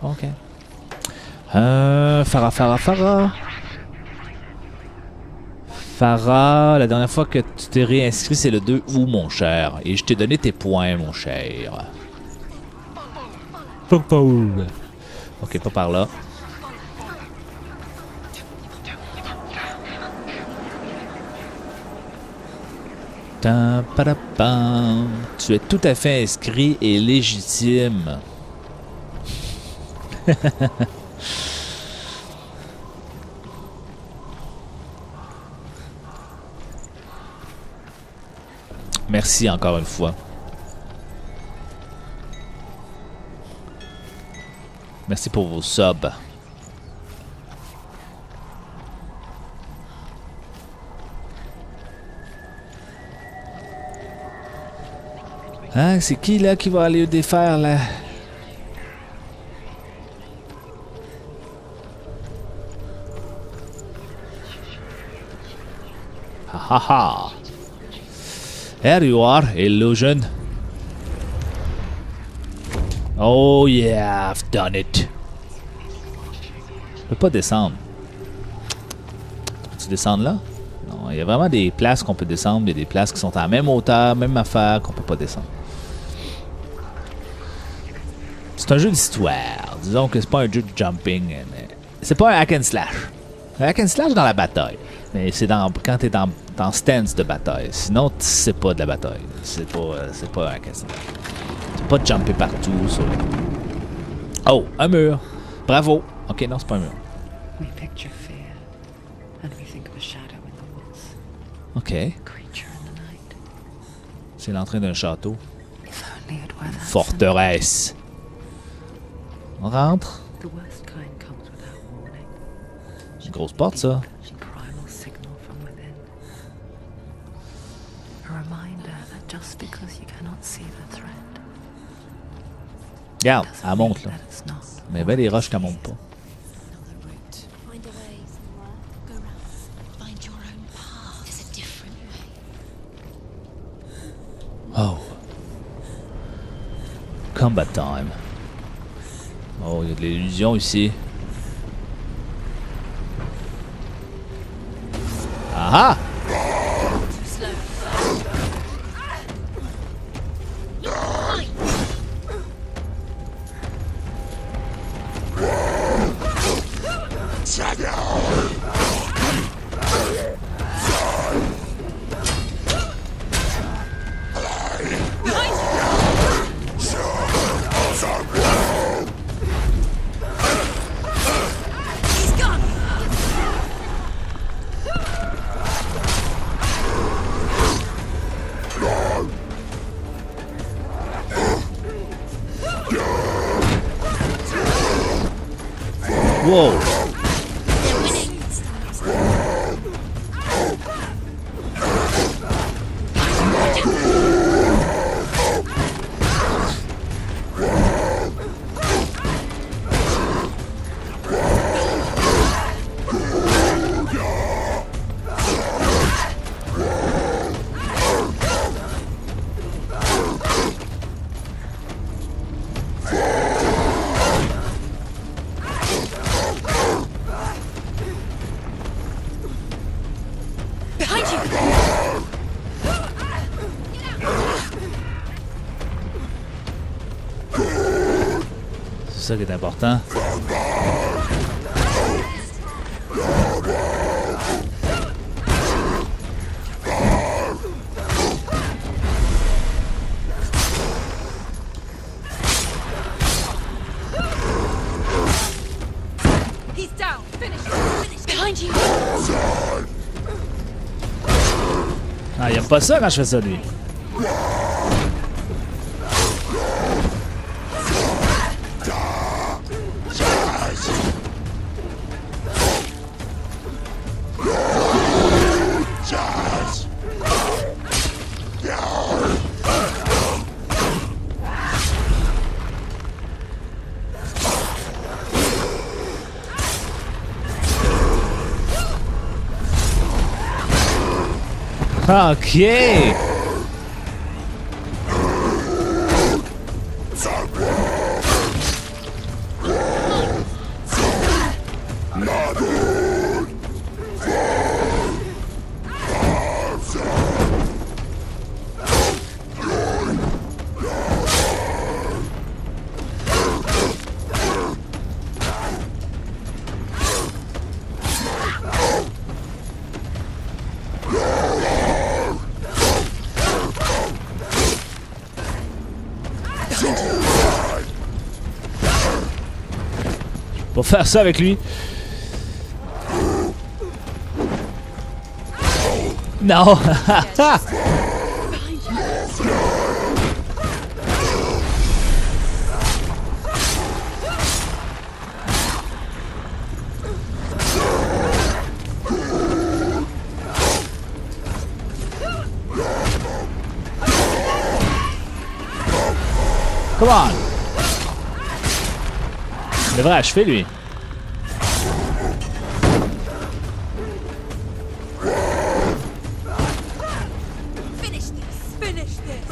Speaker 1: Ok. Farah. Farah, la dernière fois que tu t'es réinscrit, c'est le 2 août, mon cher. Et je t'ai donné tes points, mon cher. Ok, pas par là. Tu es tout à fait inscrit et légitime. Merci encore une fois. Merci pour vos subs. Hein, c'est qui là qui va aller défaire là? Ha ha ha. There you are, illusion. Oh yeah, I've done it. Je peux pas descendre. Peux-tu descendre là? Non, il y a vraiment des places qu'on peut descendre et des places qui sont à la même hauteur, même affaire qu'on peut pas descendre. C'est un jeu d'histoire. Disons que c'est pas un jeu de jumping. Mais c'est pas un hack and slash. Un hack and slash dans la bataille. Mais c'est quand t'es dans stance de bataille. Sinon, c'est pas de la bataille. C'est pas un hack and slash. Tu peux pas jumper partout. Sur... Oh, un mur. Bravo. Ok, non, c'est pas un mur.
Speaker 2: We picture fear, and we think of a shadow in the woods,
Speaker 1: Ok.
Speaker 2: a creature in the night.
Speaker 1: C'est l'entrée d'un château.
Speaker 2: If only it were that
Speaker 1: Forteresse. On rentre.
Speaker 2: simple. The worst kind comes without warning.
Speaker 1: Une grosse porte, ça.
Speaker 2: A primal signal from within. A reminder that just because you cannot see the threat,
Speaker 1: Regarde,
Speaker 2: doesn't
Speaker 1: elle
Speaker 2: mean
Speaker 1: monte là.
Speaker 2: that it's not.
Speaker 1: Mais ben les roches qu'elle monte pas.
Speaker 5: Another route. Find a way somewhere. Go round. Find your own path. There's a different way.
Speaker 1: Oh. Combat time. Oh, il y a de l'illusion ici. Ah ah! Wow! C'est ça qui est important.
Speaker 5: He's down. Finish. Finish. Behind you.
Speaker 1: Ah, il aime pas ça quand je fais ça, lui. OK! Pour faire ça avec lui. Non! Come on! Il devrait achever, lui.
Speaker 5: Finish this. Finish this.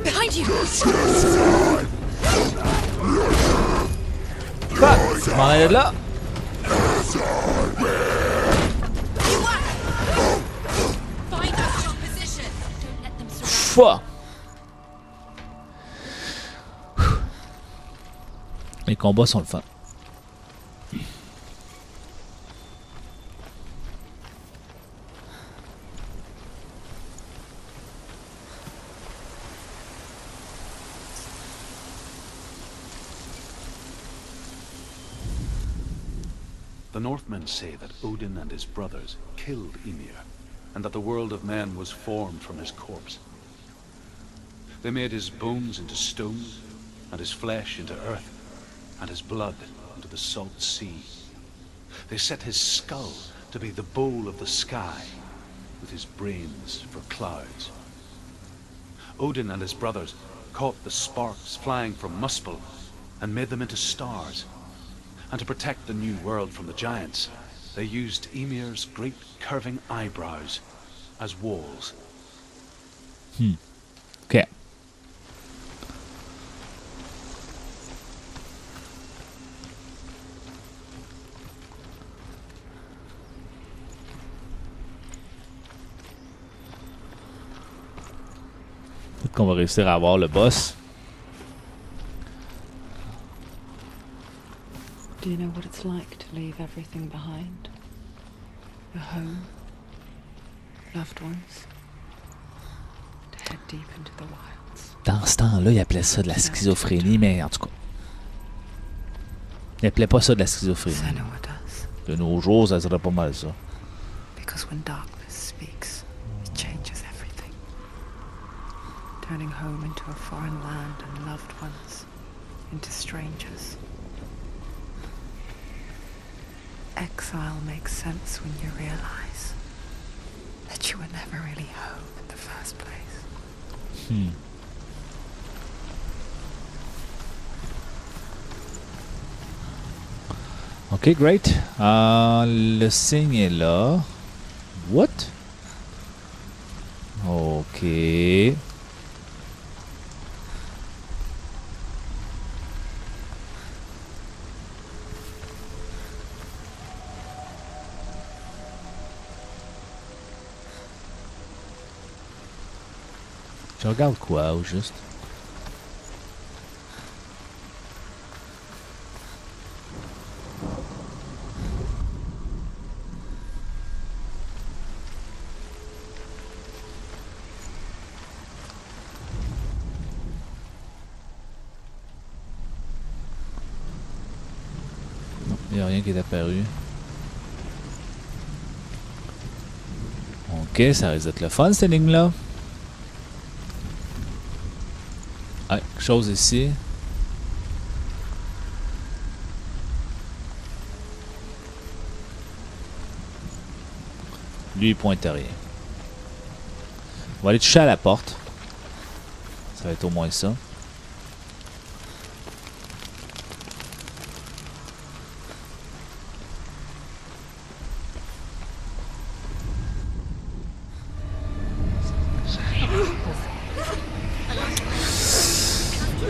Speaker 5: Behind you.
Speaker 1: Fuck! Je m'en allais de là.
Speaker 5: Find a strong position. Don't let them surround.
Speaker 1: Fuck! Les combats sont le fun.
Speaker 3: The Northmen say that Odin and his brothers killed Ymir, and that the world of men was formed from his corpse. They made his bones into stone, and his flesh into earth, and his blood into the salt sea. They set his skull to be the bowl of the sky, with his brains for clouds. Odin and his brothers caught the sparks flying from Muspel and made them into stars. And to protect the new world from the giants, they used Ymir's great curving eyebrows as walls.
Speaker 1: OK. Peut-être qu'on va réussir à avoir le boss.
Speaker 2: Do you know what it's like to leave everything behind? Your home, loved ones, to head deep into the wilds.
Speaker 1: Dans ce temps-là, il appelait ça de la schizophrénie, mais en tout cas, il appelait pas ça de la schizophrénie.
Speaker 2: Senua does.
Speaker 1: De nos jours, ça serait pas mal ça.
Speaker 2: Because when darkness speaks, it changes everything. Turning home into a foreign land and loved ones into strangers. Exile makes sense when you realize that you were never really home in the first place.
Speaker 1: Ok, great. Le signe est là. What? Ok. Je regarde quoi, au juste? Non, il n'y a rien qui est apparu. Ok, ça risque d'être le fun, cette énigme-là. Ah, quelque chose ici. Lui, il pointe à rien. On va aller toucher à la porte. Ça va être au moins ça.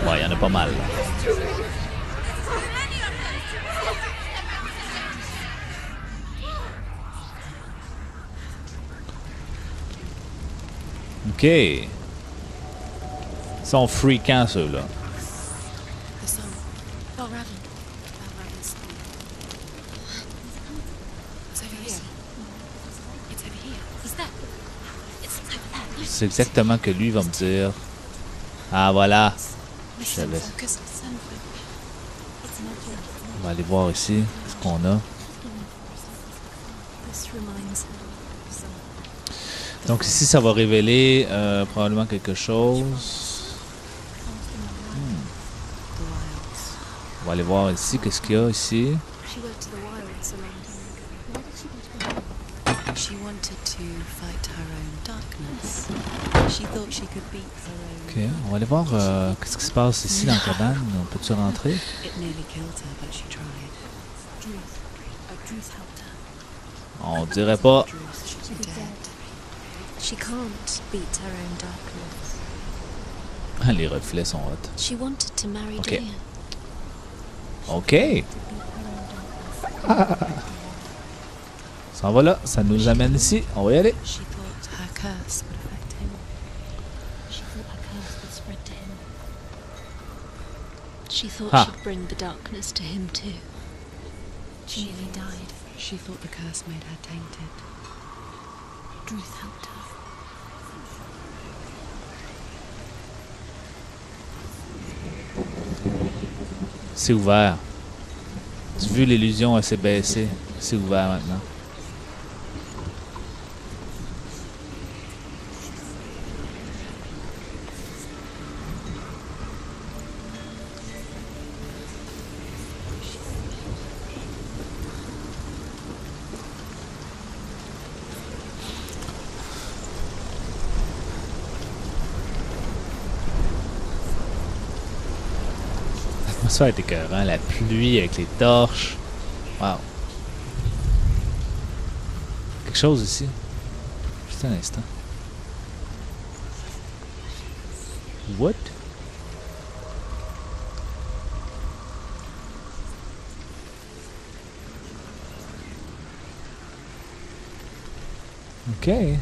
Speaker 1: Ouais, il y en a pas mal, là. Ok. Ils sont fréquents, ceux-là.
Speaker 5: The song. Valravn. Valravn's song. It's over here. It's over here. Is that? It's over there.
Speaker 1: C'est exactement que lui va me dire. Ah, voilà. Je
Speaker 5: Listen,
Speaker 1: savais.
Speaker 5: focus. Listen, focus. It's not here.
Speaker 1: On va aller voir ici ce qu'on a.
Speaker 5: This reminds her.
Speaker 1: Donc ici, ça va révéler probablement quelque chose.
Speaker 2: The wilds.
Speaker 1: On va aller voir ici, qu'est-ce qu'il y a ici.
Speaker 5: She went to the wilds a long time ago. Why did she go to the wilds?
Speaker 2: She wanted to fight her own darkness. She thought she could beat her own.
Speaker 1: Ok, on va aller voir qu'est-ce qui se passe ici dans la cabane. On peut-tu rentrer?
Speaker 2: It nearly killed her, but she tried.
Speaker 5: Druth helped her.
Speaker 1: On dirait pas.
Speaker 2: Druth should be dead.
Speaker 5: She can't beat her own darkness.
Speaker 1: Ah, les reflets sont hot.
Speaker 5: She wanted to marry
Speaker 1: Okay.
Speaker 5: Delia.
Speaker 1: Ok. Ça va là, ça nous amène ici. On va y aller.
Speaker 2: She thought her curse would affect him.
Speaker 5: She thought her curse would spread to him. She thought
Speaker 1: Ha.
Speaker 5: she'd bring the darkness to him too. She nearly died.
Speaker 2: She thought the curse made her tainted.
Speaker 5: Druth helped her.
Speaker 1: C'est ouvert. Tu as vu l'illusion, elle s'est baissée. C'est ouvert maintenant. L'atmosphère est écœurante, la pluie avec les torches. Wow. Quelque chose ici. Juste un instant. What? Okay.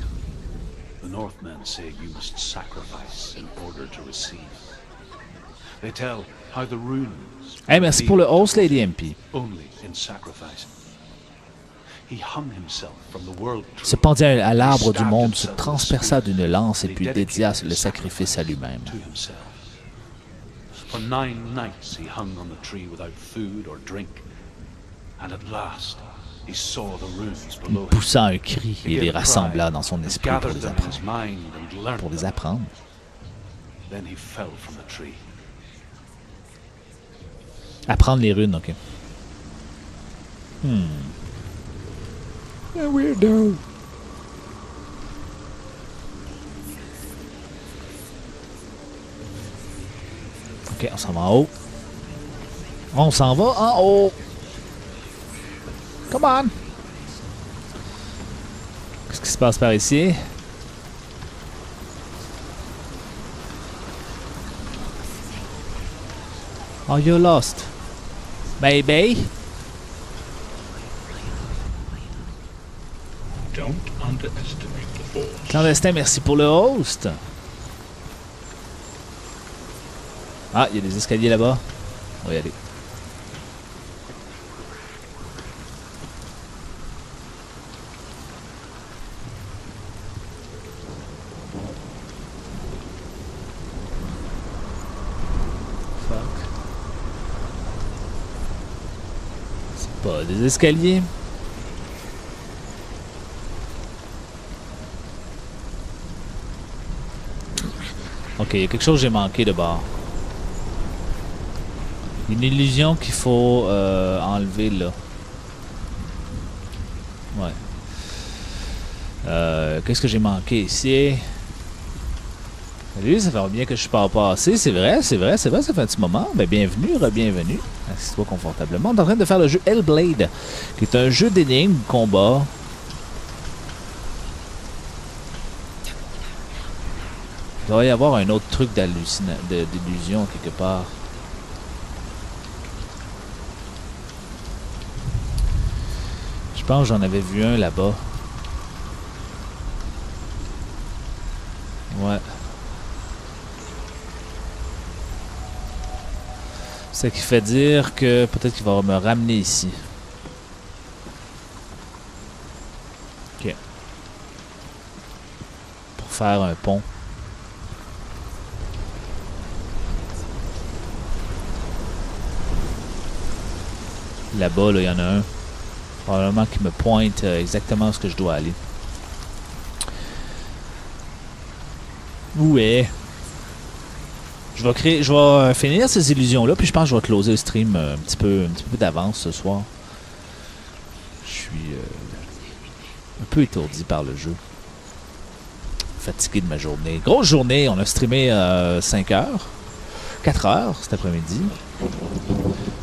Speaker 3: The Northmen say you must sacrifice in order to receive. They tell how the runes
Speaker 1: Hey, merci pour le host, Lady MP.
Speaker 3: only in sacrifice. He hung himself from the world
Speaker 1: Se
Speaker 3: tree
Speaker 1: pendit à l'arbre du monde, se transperça d'une lance et puis dédia le sacrifice à lui-même.
Speaker 3: to himself. For 9 nights he hung on the tree without food or drink, and at last he saw the runes below him.
Speaker 1: Poussa un cri
Speaker 3: He
Speaker 1: et
Speaker 3: gave
Speaker 1: les
Speaker 3: a cry
Speaker 1: rassembla dans son
Speaker 3: and
Speaker 1: esprit pour
Speaker 3: gathered
Speaker 1: les
Speaker 3: them in
Speaker 1: apprendre.
Speaker 3: his mind and learnt
Speaker 1: Pour les
Speaker 3: them.
Speaker 1: apprendre.
Speaker 3: Then he fell from the tree.
Speaker 1: Apprendre les runes, ok. A weirdo. Ok, on s'en va en haut. On s'en va en haut. Come on. Qu'est-ce qui se passe par ici? Are you lost? Baby?
Speaker 3: Don't underestimate the force.
Speaker 1: Clandestin, merci pour le host. Ah, il y a des escaliers là-bas. On va y aller. Fuck. C'est pas des escaliers. Ok, il y a quelque chose que j'ai manqué de bord. Une illusion qu'il faut enlever là. Ouais. Qu'est-ce que j'ai manqué ici? Salut, ça fait bien que je suis pas passé. C'est vrai, ça fait un petit moment. Ben, bienvenue, re-bienvenue. Assieds-toi confortablement. On est en train de faire le jeu Hellblade, qui est un jeu d'énigmes, combat. Il doit y avoir un autre truc d'illusion quelque part. Je pense que j'en avais vu un là-bas. Ouais. Ce qui fait dire que peut-être qu'il va me ramener ici. Ok. Pour faire un pont. Là-bas, là, il y en a un. Probablement qui me pointe exactement où ce que je dois aller. Ouais. Je vais finir ces illusions-là, puis je pense que je vais closer le stream un petit peu d'avance ce soir. Je suis un peu étourdi par le jeu. Fatigué de ma journée. Grosse journée, on a streamé 5 heures. 4 heures cet après-midi.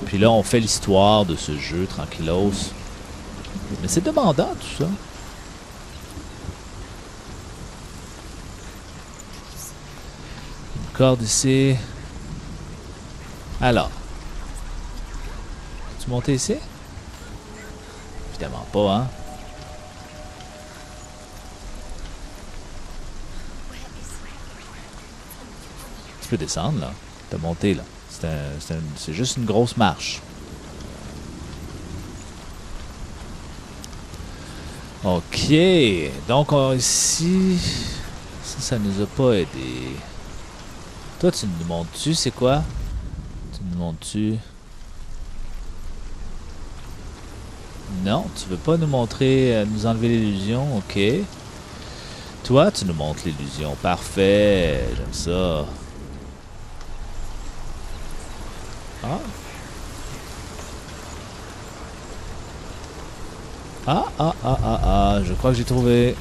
Speaker 1: Puis là, on fait l'histoire de ce jeu, tranquillos. Mais c'est demandant, tout ça. Une corde ici. Alors. Tu montes ici? Évidemment pas, hein? Tu peux descendre, là. T'as monté, là. C'est juste une grosse marche. Ok. Donc, ici... Ça nous a pas aidé. Toi, tu nous montres-tu, c'est quoi? Tu nous montres-tu? Non, tu veux pas nous montrer, nous enlever l'illusion, ok. Toi, tu nous montres l'illusion, parfait, j'aime ça. Ah. Je crois que j'ai trouvé.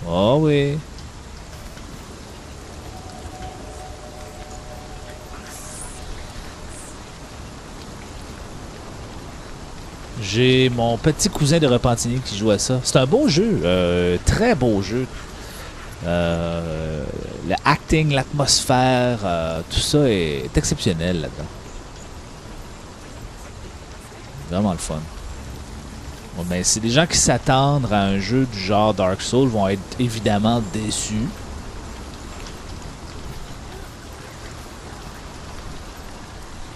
Speaker 1: Oh oui. J'ai mon petit cousin de Repentigny qui joue à ça. C'est un beau jeu, très beau jeu. Le acting, l'atmosphère, tout ça est exceptionnel là-dedans. Vraiment le fun. Bon, ben, c'est des gens qui s'attendent à un jeu du genre Dark Souls vont être évidemment déçus.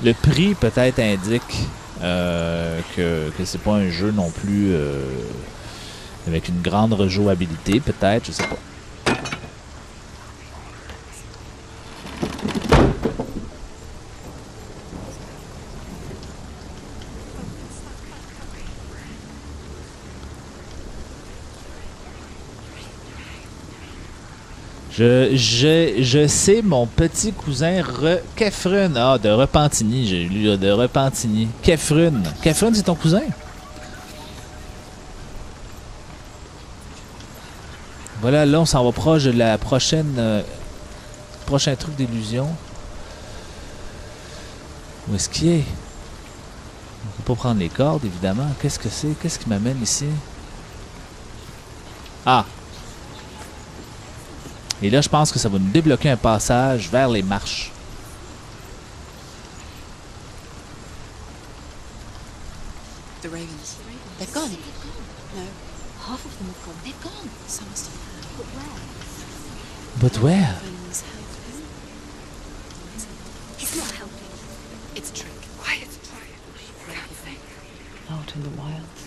Speaker 1: Le prix peut-être indique que c'est pas un jeu non plus avec une grande rejouabilité, peut-être, je sais pas. Je sais, mon petit cousin Kefrun. Ah, de Repentigny, j'ai lu là, de Repentigny. Kefrun. Kefrun, c'est ton cousin? Voilà, là, on s'en va proche de la prochaine. Prochain truc d'illusion. Où est-ce qu'il est? On peut pas prendre les cordes, évidemment. Qu'est-ce que c'est? Qu'est-ce qui m'amène ici? Ah! Et là, je pense que ça va nous débloquer un passage vers les marches.
Speaker 5: The ravens. They're gone. No, half of them have gone. They're gone. Some must have heard. But where?
Speaker 1: But where?
Speaker 5: Ravens help him. He's not helping. It's a trick. Quiet. Everything.
Speaker 2: Out in the wilds,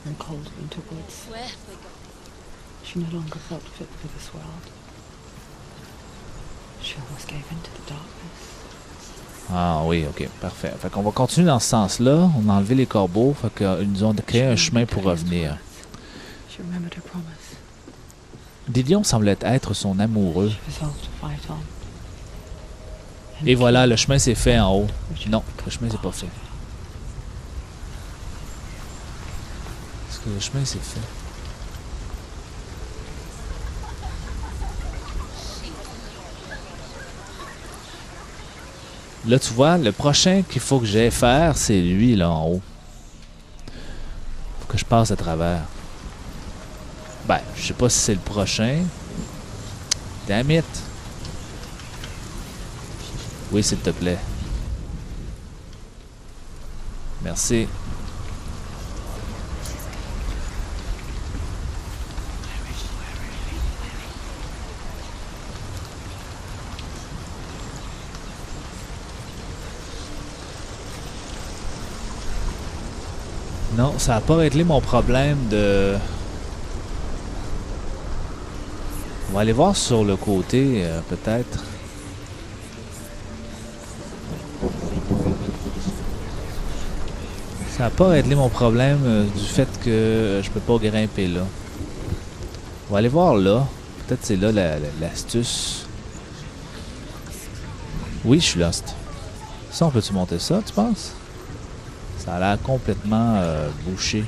Speaker 2: in cold winter woods,
Speaker 5: Where have they gone?
Speaker 2: she no longer felt fit for this world. She almost gave in to the darkness.
Speaker 1: Ah oui, ok, parfait. Fait qu'on va continuer dans ce sens-là. On a enlevé les corbeaux. Fait qu'ils nous ont créé un chemin pour revenir.
Speaker 2: She remembered her promise.
Speaker 1: Dillion semblait être son amoureux.
Speaker 2: She resolved to fight on.
Speaker 1: Et voilà, le chemin s'est fait en haut. Non, le chemin s'est pas fait. Est-ce que le chemin s'est fait? Là, tu vois, le prochain qu'il faut que j'aille faire, c'est lui, là, en haut. Faut que je passe à travers. Ben, je sais pas si c'est le prochain. Damn it! Oui, s'il te plaît. Merci. Non, ça n'a pas réglé mon problème de... On va aller voir sur le côté, peut-être. Ça n'a pas réglé mon problème du fait que je peux pas grimper là. On va aller voir là. Peut-être c'est là l'astuce. Oui, je suis lost. Ça, on peut-tu monter ça, tu penses? Ça a l'air complètement bouché.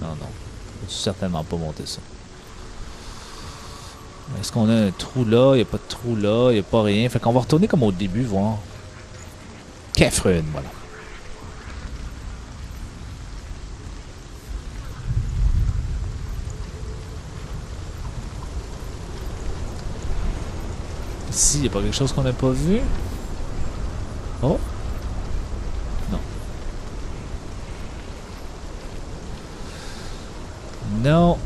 Speaker 1: Non, non. Je peux certainement pas monter ça. Est-ce qu'on a un trou là? Il n'y a pas de trou là. Il n'y a pas rien. Fait qu'on va retourner comme au début, voir. Kefrun, voilà. Ici, il n'y a pas quelque chose qu'on n'a pas vu. Oh. Non. Non.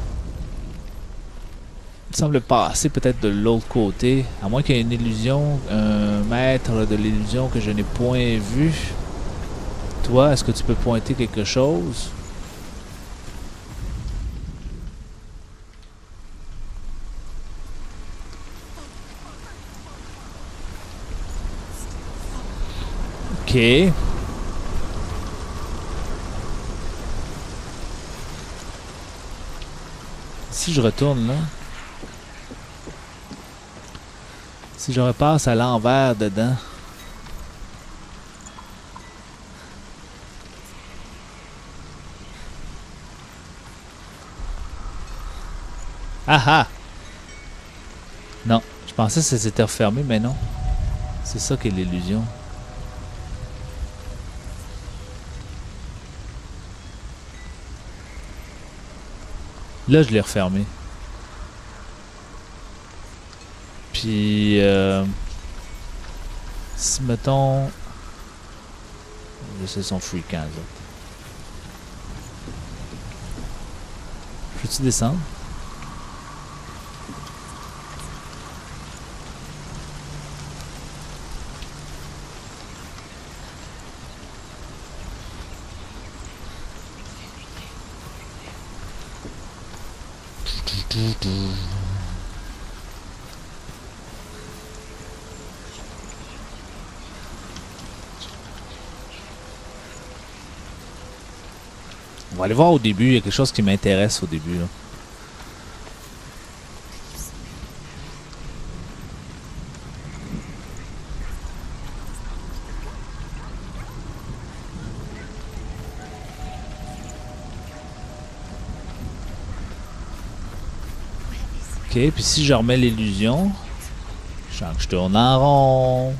Speaker 1: Il semble passer peut-être de l'autre côté. À moins qu'il y ait une illusion, un maître de l'illusion que je n'ai point vu. Toi, est-ce que tu peux pointer quelque chose? Ok. Si je retourne là. Si je repasse à l'envers dedans. Ah ah! Non, je pensais que ça s'était refermé, mais non. C'est ça qui est l'illusion. Là, je l'ai refermé. Puis, si mettons... Je sais, ils sont fréquents, les autres. Peux-tu descendre? On va aller voir au début, il y a quelque chose qui m'intéresse au début. Là. Ok, puis si je remets l'illusion, je tourne en rond.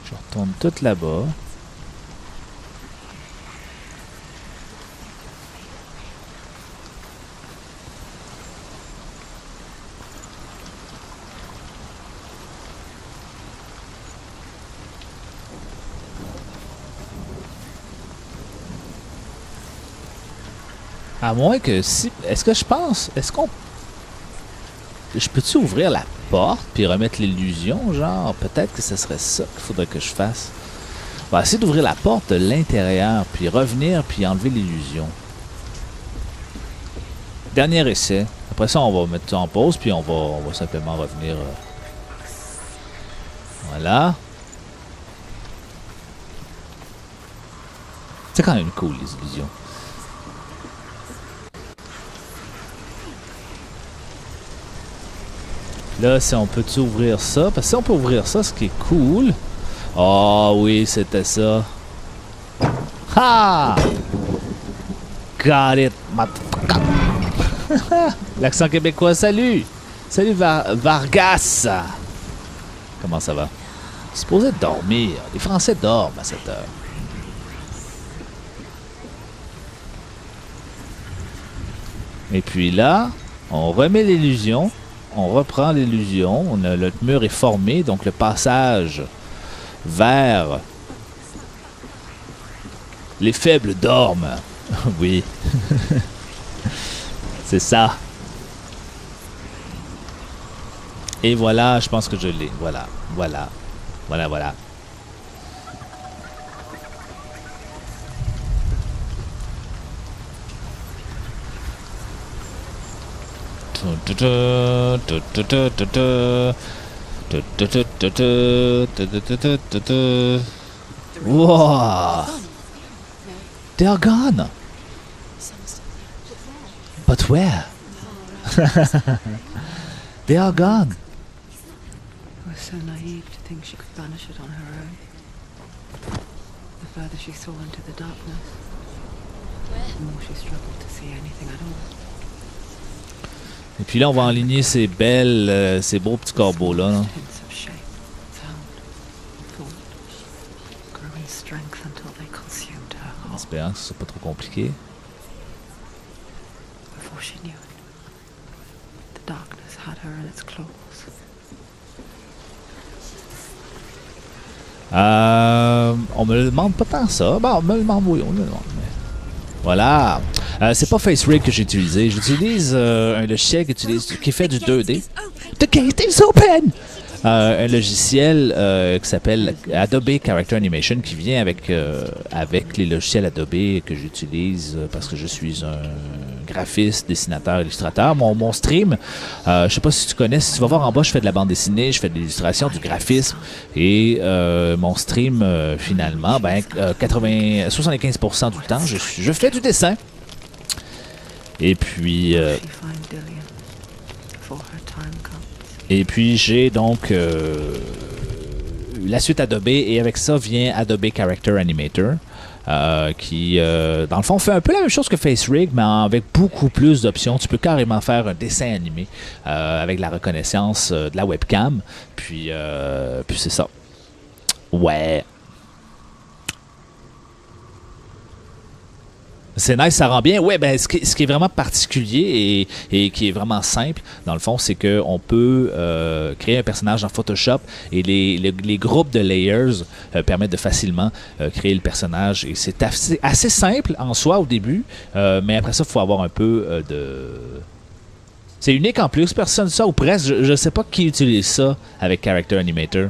Speaker 1: Je retourne tout là-bas. À moins que si... Est-ce que je pense... Est-ce qu'on... Je peux-tu ouvrir la porte puis remettre l'illusion, genre? Peut-être que ce serait ça qu'il faudrait que je fasse. On va essayer d'ouvrir la porte de l'intérieur, puis revenir, puis enlever l'illusion. Dernier essai. Après ça, on va mettre ça en pause, puis on va simplement revenir. Voilà. C'est quand même cool, les illusions. Là, si on peut-tu ouvrir ça? Parce que si on peut ouvrir ça, ce qui est cool... Oh oui, c'était ça. Ha! Got it, motherfucker. L'accent québécois, salut! Salut Vargas! Comment ça va? Supposé dormir. Les Français dorment à cette heure. Et puis là, on remet l'illusion. On reprend l'illusion. Le mur est formé, donc le passage vers les faibles dorment. Oui. C'est ça. Et voilà, je pense que je l'ai. Voilà, voilà. Voilà, voilà. Wow. They're gone. But where? They are gone.
Speaker 2: I was so naive to think she could banish it on her own. The further she saw into the darkness, the more she struggled to see anything at all.
Speaker 1: Et puis là, on va enligner ces belles, ces beaux petits corbeaux là.
Speaker 2: Hints of shape, sound, thought, grew in strength until they consumed her
Speaker 1: En
Speaker 2: whole.
Speaker 1: espérant que ce soit pas trop compliqué.
Speaker 2: Before she knew it, the darkness had her in its claws.
Speaker 1: On me le demande pas tant ça. Bon, on me le demande, oui, on me le demande. Mais... Voilà. C'est pas FaceRig que j'ai utilisé. J'utilise un logiciel qui fait du 2D. The gate is open! Un logiciel qui s'appelle Adobe Character Animation qui vient avec les logiciels Adobe que j'utilise parce que je suis un graphiste, dessinateur, illustrateur. Mon stream, je sais pas si tu connais, si tu vas voir en bas, je fais de la bande dessinée, je fais de l'illustration, du graphisme et mon stream finalement, 75% du temps, je fais du dessin. Et puis Et puis j'ai donc la suite Adobe et avec ça vient Adobe Character Animator qui dans le fond fait un peu la même chose que FaceRig mais avec beaucoup plus d'options. Tu peux carrément faire un dessin animé avec la reconnaissance de la webcam. Puis c'est ça. Ouais. C'est nice, ça rend bien. Ouais, ce qui est vraiment particulier et qui est vraiment simple, dans le fond, c'est qu'on peut créer un personnage dans Photoshop et les groupes de layers permettent de facilement créer le personnage. Et c'est assez simple en soi au début, mais après ça, il faut avoir un peu C'est unique en plus, personne ça ou presque. Je sais pas qui utilise ça avec Character Animator.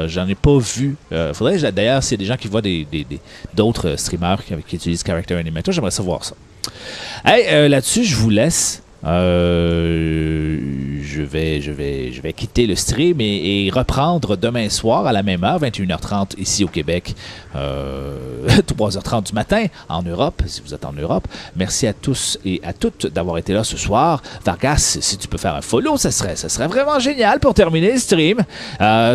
Speaker 1: J'en ai pas vu. Faudrait d'ailleurs, s'il y a des gens qui voient d'autres streamers qui utilisent Character Animator, j'aimerais savoir ça. Hey, là-dessus, je vous laisse. Je vais quitter le stream et reprendre demain soir à la même heure, 21h30 ici au Québec, 3h30 du matin en Europe, si vous êtes en Europe. Merci à tous et à toutes d'avoir été là ce soir. Vargas, si tu peux faire un follow, ça serait vraiment génial pour terminer le stream.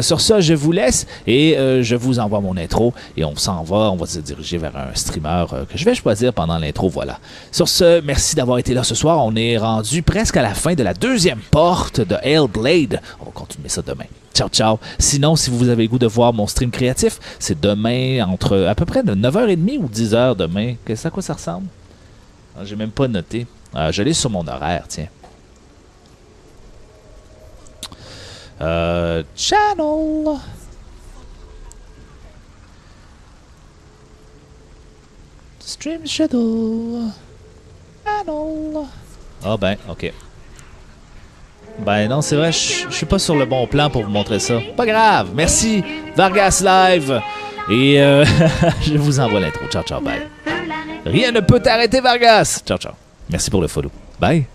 Speaker 1: Sur ça, je vous laisse et je vous envoie mon intro et on va se diriger vers un streamer que je vais choisir pendant l'intro, voilà. Sur ce, merci d'avoir été là ce soir. On est rendu presque à la fin de la deuxième porte de Hellblade. On va continuer ça demain. Ciao, ciao. Sinon, si vous avez le goût de voir mon stream créatif, c'est demain entre à peu près de 9h30 ou 10h demain. À quoi ça ressemble? J'ai même pas noté. Je l'ai sur mon horaire, tiens. Channel. Stream schedule. Channel. Ah ben, ok. Ben non, c'est vrai, je suis pas sur le bon plan pour vous montrer ça. Pas grave, merci, Vargas Live. Et je vous envoie l'intro. Ciao, ciao, bye. Rien ne peut t'arrêter, Vargas. Ciao, ciao. Merci pour le follow. Bye.